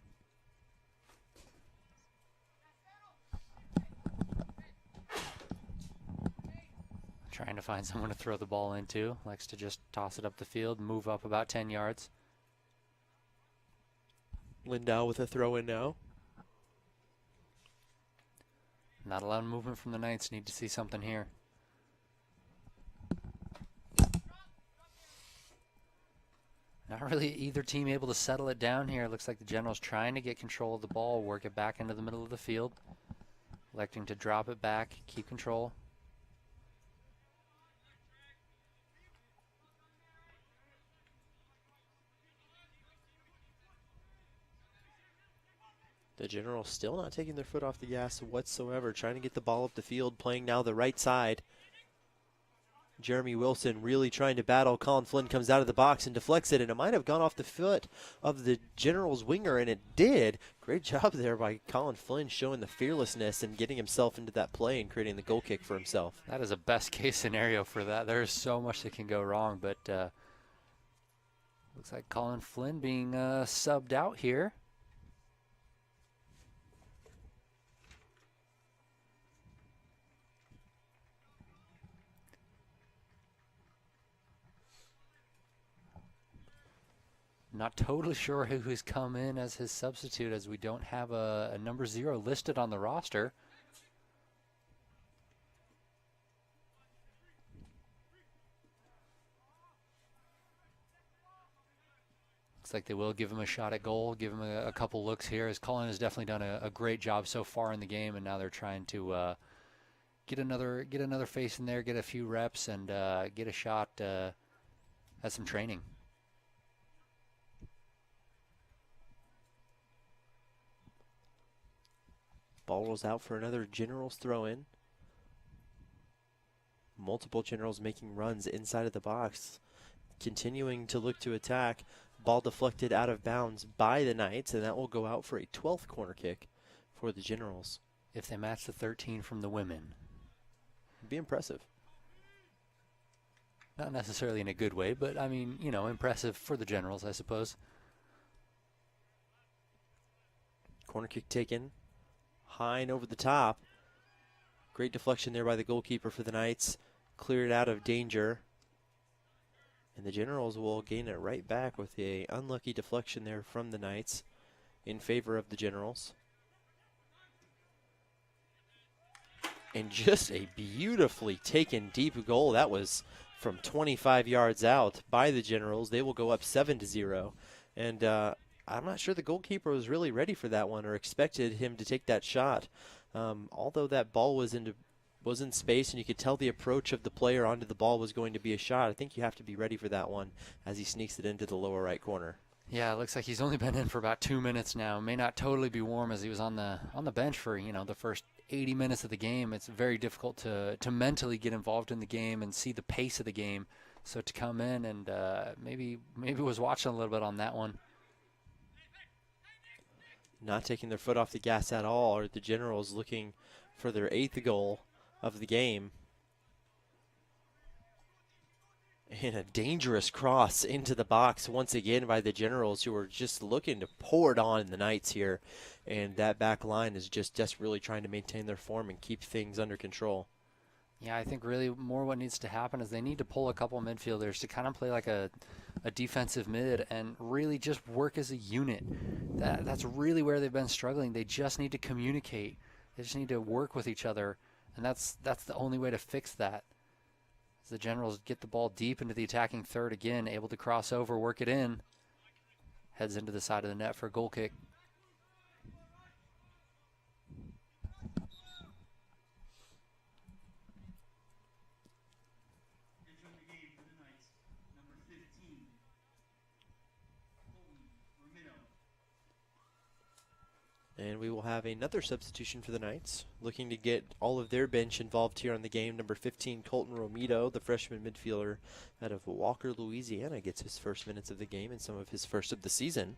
Trying to find someone to throw the ball into. Likes to just toss it up the field, move up about 10 yards. Lindau with a throw-in now. Not a lot of movement from the Knights. Need to see something here. Not really either team able to settle it down here. Looks like the Generals trying to get control of the ball, work it back into the middle of the field. Electing to drop it back, keep control. The Generals still not taking their foot off the gas whatsoever, trying to get the ball up the field, playing now the right side. Jeremy Wilson really trying to battle. Colin Flynn comes out of the box and deflects it, and it might have gone off the foot of the Generals winger, and it did. Great job there by Colin Flynn, showing the fearlessness and getting himself into that play and creating the goal kick for himself. That is a best case scenario for that. There's so much that can go wrong, but looks like Colin Flynn being subbed out here. Not totally sure who's come in as his substitute, as we don't have a number 0 listed on the roster. Looks like they will give him a shot at goal, give him a couple looks here, as Colin has definitely done a great job so far in the game, and now they're trying to get another face in there, get a few reps, and get a shot at some training. Ball rolls out for another Generals throw-in. Multiple Generals making runs inside of the box, continuing to look to attack. Ball deflected out of bounds by the Knights, and that will go out for a 12th corner kick for the Generals. If they match the 13 from the women. It'd be impressive. Not necessarily in a good way, but I mean, you know, impressive for the Generals, I suppose. Corner kick taken. High and over the top. Great deflection there by the goalkeeper for the Knights. Cleared out of danger. And the Generals will gain it right back with a unlucky deflection there from the Knights in favor of the Generals. And just a beautifully taken deep goal. That was from 25 yards out by the Generals. They will go up 7-0. And I'm not sure the goalkeeper was really ready for that one or expected him to take that shot. Although that ball was in space and you could tell the approach of the player onto the ball was going to be a shot, I think you have to be ready for that one as he sneaks it into the lower right corner. Yeah, it looks like he's only been in for about 2 minutes now. May not totally be warm as he was on the bench for, you know, the first 80 minutes of the game. It's very difficult to mentally get involved in the game and see the pace of the game. So to come in and maybe was watching a little bit on that one. Not taking their foot off the gas at all, are the Generals looking for their 8th goal of the game. And a dangerous cross into the box once again by the Generals, who are just looking to pour it on the Knights here. And that back line is just desperately trying to maintain their form and keep things under control. Yeah, I think really more what needs to happen is they need to pull a couple midfielders to kind of play like a defensive mid and really just work as a unit. That's really where they've been struggling. They just need to communicate. They just need to work with each other, and that's the only way to fix that. As the Generals get the ball deep into the attacking third again, able to cross over, work it in, heads into the side of the net for a goal kick. Entering the game for the Knights, number 15, Colton Romeo. And we will have another substitution for the Knights, looking to get all of their bench involved here on the game. Number 15, Colton Romeo, the freshman midfielder out of Walker, Louisiana, gets his first minutes of the game and some of his first of the season.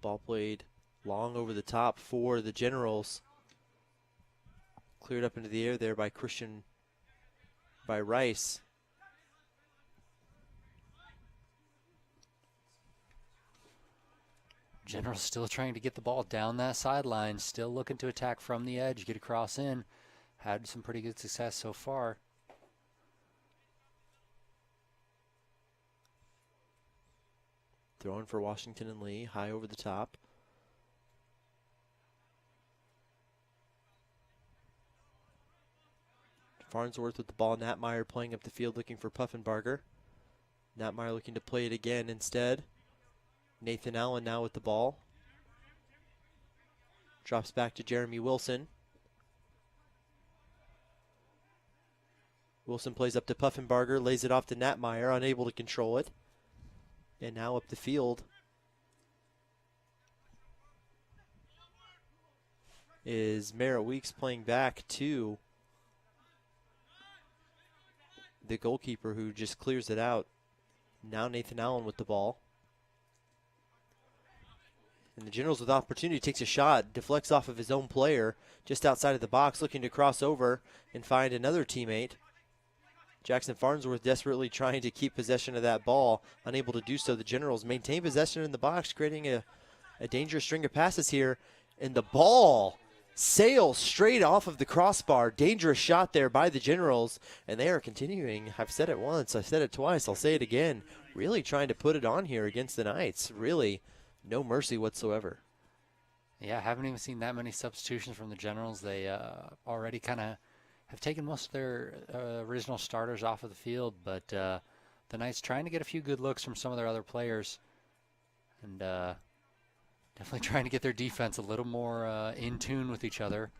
Ball played long over the top for the Generals. Cleared up into the air there by Rice. Generals still trying to get the ball down that sideline, still looking to attack from the edge, get across in. Had some pretty good success so far. Throwing for Washington and Lee, high over the top. Farnsworth with the ball. Natmeyer playing up the field looking for Puffenbarger. Natmeyer looking to play it again instead. Nathan Allen now with the ball. Drops back to Jeremy Wilson. Wilson plays up to Puffenbarger, lays it off to Natmeyer, unable to control it. And now up the field is Mara Weeks playing back to the goalkeeper who just clears it out. Now Nathan Allen with the ball. And the Generals with opportunity takes a shot, deflects off of his own player just outside of the box, looking to cross over and find another teammate. Jackson Farnsworth desperately trying to keep possession of that ball, unable to do so. The Generals maintain possession in the box, creating a dangerous string of passes here. And the ball sails straight off of the crossbar. Dangerous shot there by the Generals. And they are continuing. I've said it once, I've said it twice, I'll say it again. Really trying to put it on here against the Knights. Really no mercy whatsoever. Yeah, haven't even seen that many substitutions from the Generals. They already kind of have taken most of their original starters off of the field, but the Knights trying to get a few good looks from some of their other players, and definitely trying to get their defense a little more in tune with each other.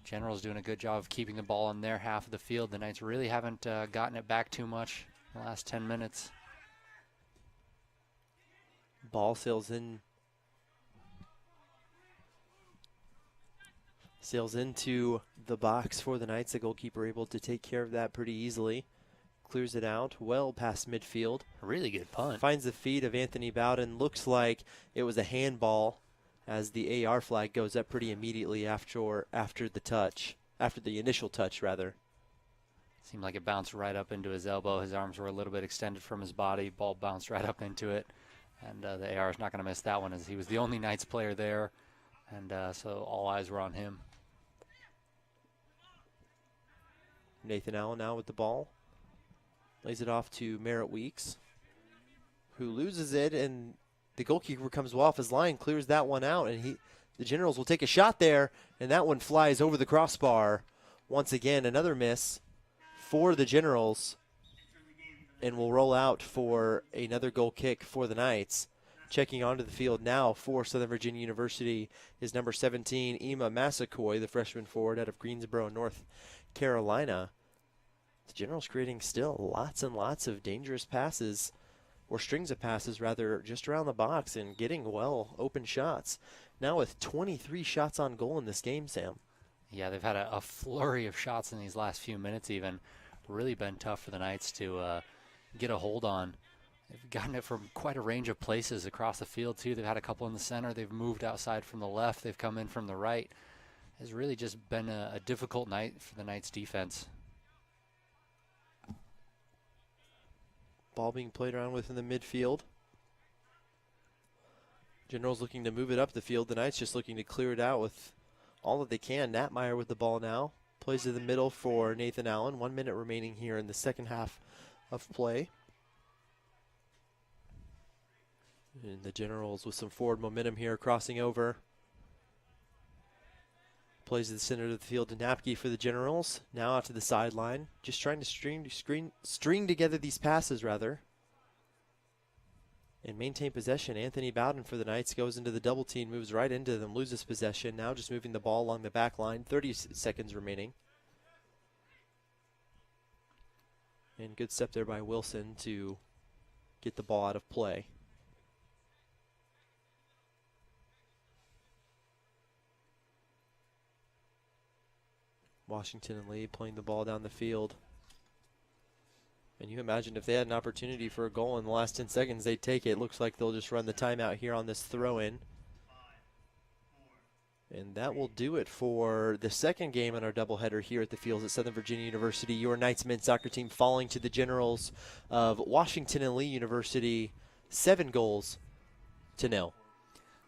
Generals doing a good job of keeping the ball in their half of the field. The Knights really haven't gotten it back too much in the last 10 minutes. Ball sails in. Sails into the box for the Knights. The goalkeeper able to take care of that pretty easily. Clears it out well past midfield. A really good punt. Finds the feet of Anthony Bowden. Looks like it was a handball as the AR flag goes up pretty immediately after the initial touch rather. Seemed like it bounced right up into his elbow. His arms were a little bit extended from his body. Ball bounced right up into it. And the AR is not going to miss that one, as he was the only Knights player there. And so all eyes were on him. Nathan Allen now with the ball. Lays it off to Merritt Weeks, who loses it, and the goalkeeper comes well off his line, clears that one out, and the Generals will take a shot there, and that one flies over the crossbar. Once again, another miss for the Generals, and will roll out for another goal kick for the Knights. Checking onto the field now for Southern Virginia University is number 17, Ema Massacoy, the freshman forward out of Greensboro, North Carolina. The Generals creating still lots and lots of dangerous passes, or strings of passes rather, just around the box and getting well open shots. Now with 23 shots on goal in this game, Sam. Yeah, they've had a flurry of shots in these last few minutes even. Really been tough for the Knights to get a hold on. They've gotten it from quite a range of places across the field too. They've had a couple in the center. They've moved outside from the left. They've come in from the right. It's really just been a difficult night for the Knights defense. Ball being played around with in the midfield. Generals looking to move it up the field. The Knights just looking to clear it out with all that they can. Natmeyer with the ball now. Plays to the middle for Nathan Allen. 1 minute remaining here in the second half of play. And the Generals with some forward momentum here, crossing over. Plays to the center of the field to Napke for the Generals. Now out to the sideline. Just trying to string together these passes, rather. And maintain possession. Anthony Bowden for the Knights goes into the double team, moves right into them, loses possession. Now just moving the ball along the back line. 30 seconds remaining. And good step there by Wilson to get the ball out of play. Washington and Lee playing the ball down the field. And you imagine if they had an opportunity for a goal in the last 10 seconds, they'd take it. Looks like they'll just run the timeout here on this throw-in. And that will do it for the second game in our doubleheader here at the fields at Southern Virginia University. Your Knights men's soccer team falling to the Generals of Washington and Lee University 7-0.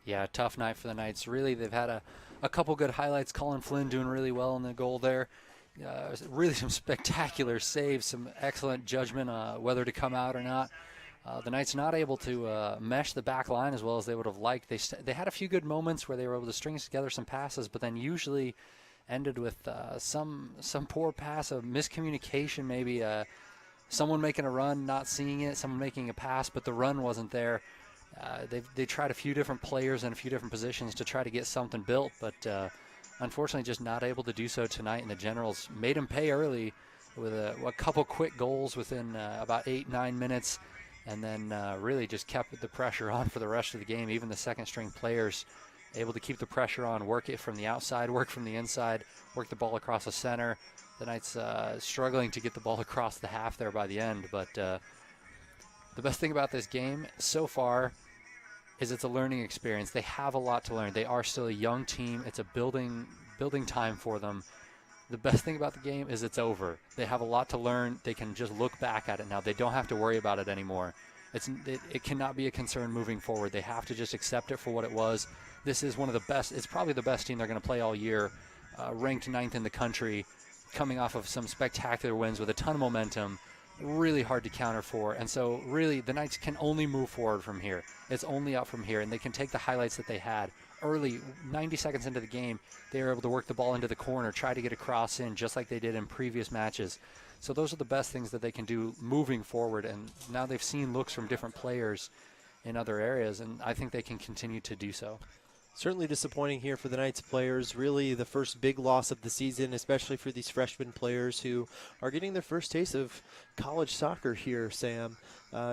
Yeah, tough night for the Knights. Really, they've had a couple good highlights. Colin Flynn doing really well in the goal there. Really some spectacular saves, some excellent judgment whether to come out or not. The Knights not able to mesh the back line as well as they would have liked. They had a few good moments where they were able to string together some passes, but then usually ended with some poor pass, a miscommunication maybe, someone making a run, not seeing it, someone making a pass, but the run wasn't there. They tried a few different players in a few different positions to try to get something built, but unfortunately just not able to do so tonight, and the Generals made them pay early with a couple quick goals within about 8-9 minutes, and then really just kept the pressure on for the rest of the game. Even the second-string players able to keep the pressure on, work it from the outside, work from the inside, work the ball across the center. The Knights struggling to get the ball across the half there by the end, but the best thing about this game so far is it's a learning experience. They have a lot to learn. They are still a young team. It's a building time for them. The best thing about the game is it's over. They have a lot to learn. They can just look back at it now. They don't have to worry about it anymore. It cannot be a concern moving forward. They have to just accept it for what it was. This is one of the best. It's probably the best team they're going to play all year, ranked 9th in the country, coming off of some spectacular wins with a ton of momentum. really hard to counter for. And so really the Knights can only move forward from here. It's only up from here, and they can take the highlights that they had early, 90 seconds into the game. They were able to work the ball into the corner, try to get a cross in just like they did in previous matches. So those are the best things that they can do moving forward, and now they've seen looks from different players in other areas, and I think they can continue to do so. Certainly disappointing here for the Knights players. Really the first big loss of the season, especially for these freshman players who are getting their first taste of college soccer here, Sam.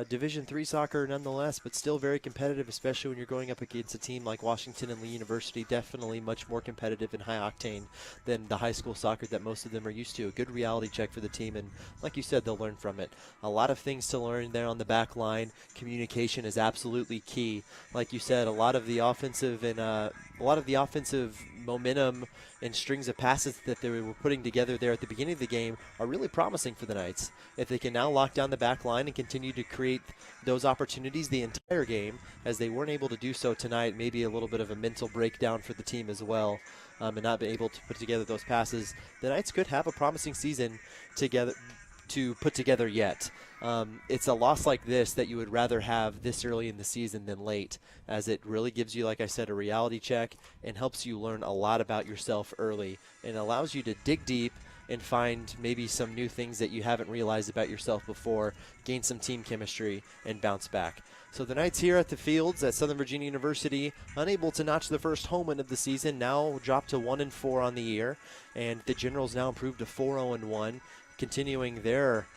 Division III soccer nonetheless, but still very competitive, especially when you're going up against a team like Washington and Lee University. Definitely much more competitive and high octane than the high school soccer that most of them are used to. A good reality check for the team, and like you said, they'll learn from it. A lot of things to learn there on the back line. Communication is absolutely key. Like you said, a lot of the offensive momentum and strings of passes that they were putting together there at the beginning of the game are really promising for the Knights. If they can now lock down the back line and continue to create those opportunities the entire game, as they weren't able to do so tonight, maybe a little bit of a mental breakdown for the team as well, and not be able to put together those passes, the Knights could have a promising season to put together yet. It's a loss like this that you would rather have this early in the season than late, as it really gives you, like I said, a reality check and helps you learn a lot about yourself early and allows you to dig deep and find maybe some new things that you haven't realized about yourself before, gain some team chemistry, and bounce back. So the Knights here at the Fields at Southern Virginia University, unable to notch the first home win of the season, now dropped to 1-4 on the year, and the Generals now improved to 4-0-1, continuing their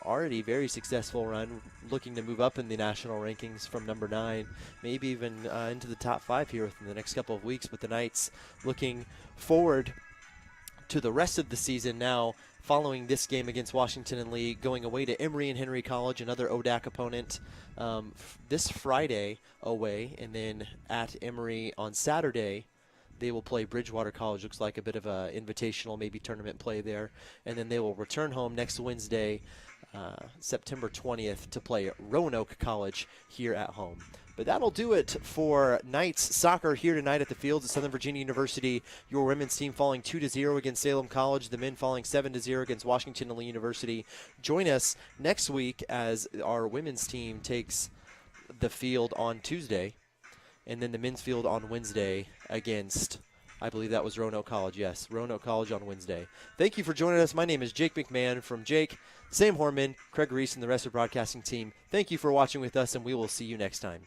already very successful run, looking to move up in the national rankings from number 9, maybe even into the top 5 here within the next couple of weeks. But the Knights looking forward to the rest of the season now, following this game against Washington and Lee, going away to Emory and Henry College, another ODAC opponent, this Friday away, and then at Emory on Saturday. They will play Bridgewater College. Looks like a bit of a invitational, maybe tournament play there. And then they will return home next Wednesday, September 20th, to play Roanoke College here at home. But that'll do it for Knights soccer here tonight at the Fields at Southern Virginia University. Your women's team falling 2-0 against Salem College. The men falling 7-0 against Washington and Lee University. Join us next week as our women's team takes the field on Tuesday, and then the men's field on Wednesday against, I believe that was Roanoke College. Yes, Roanoke College on Wednesday. Thank you for joining us. My name is Jake McMahon. From Jake, Sam Horman, Craig Reese, and the rest of the broadcasting team, thank you for watching with us, and we will see you next time.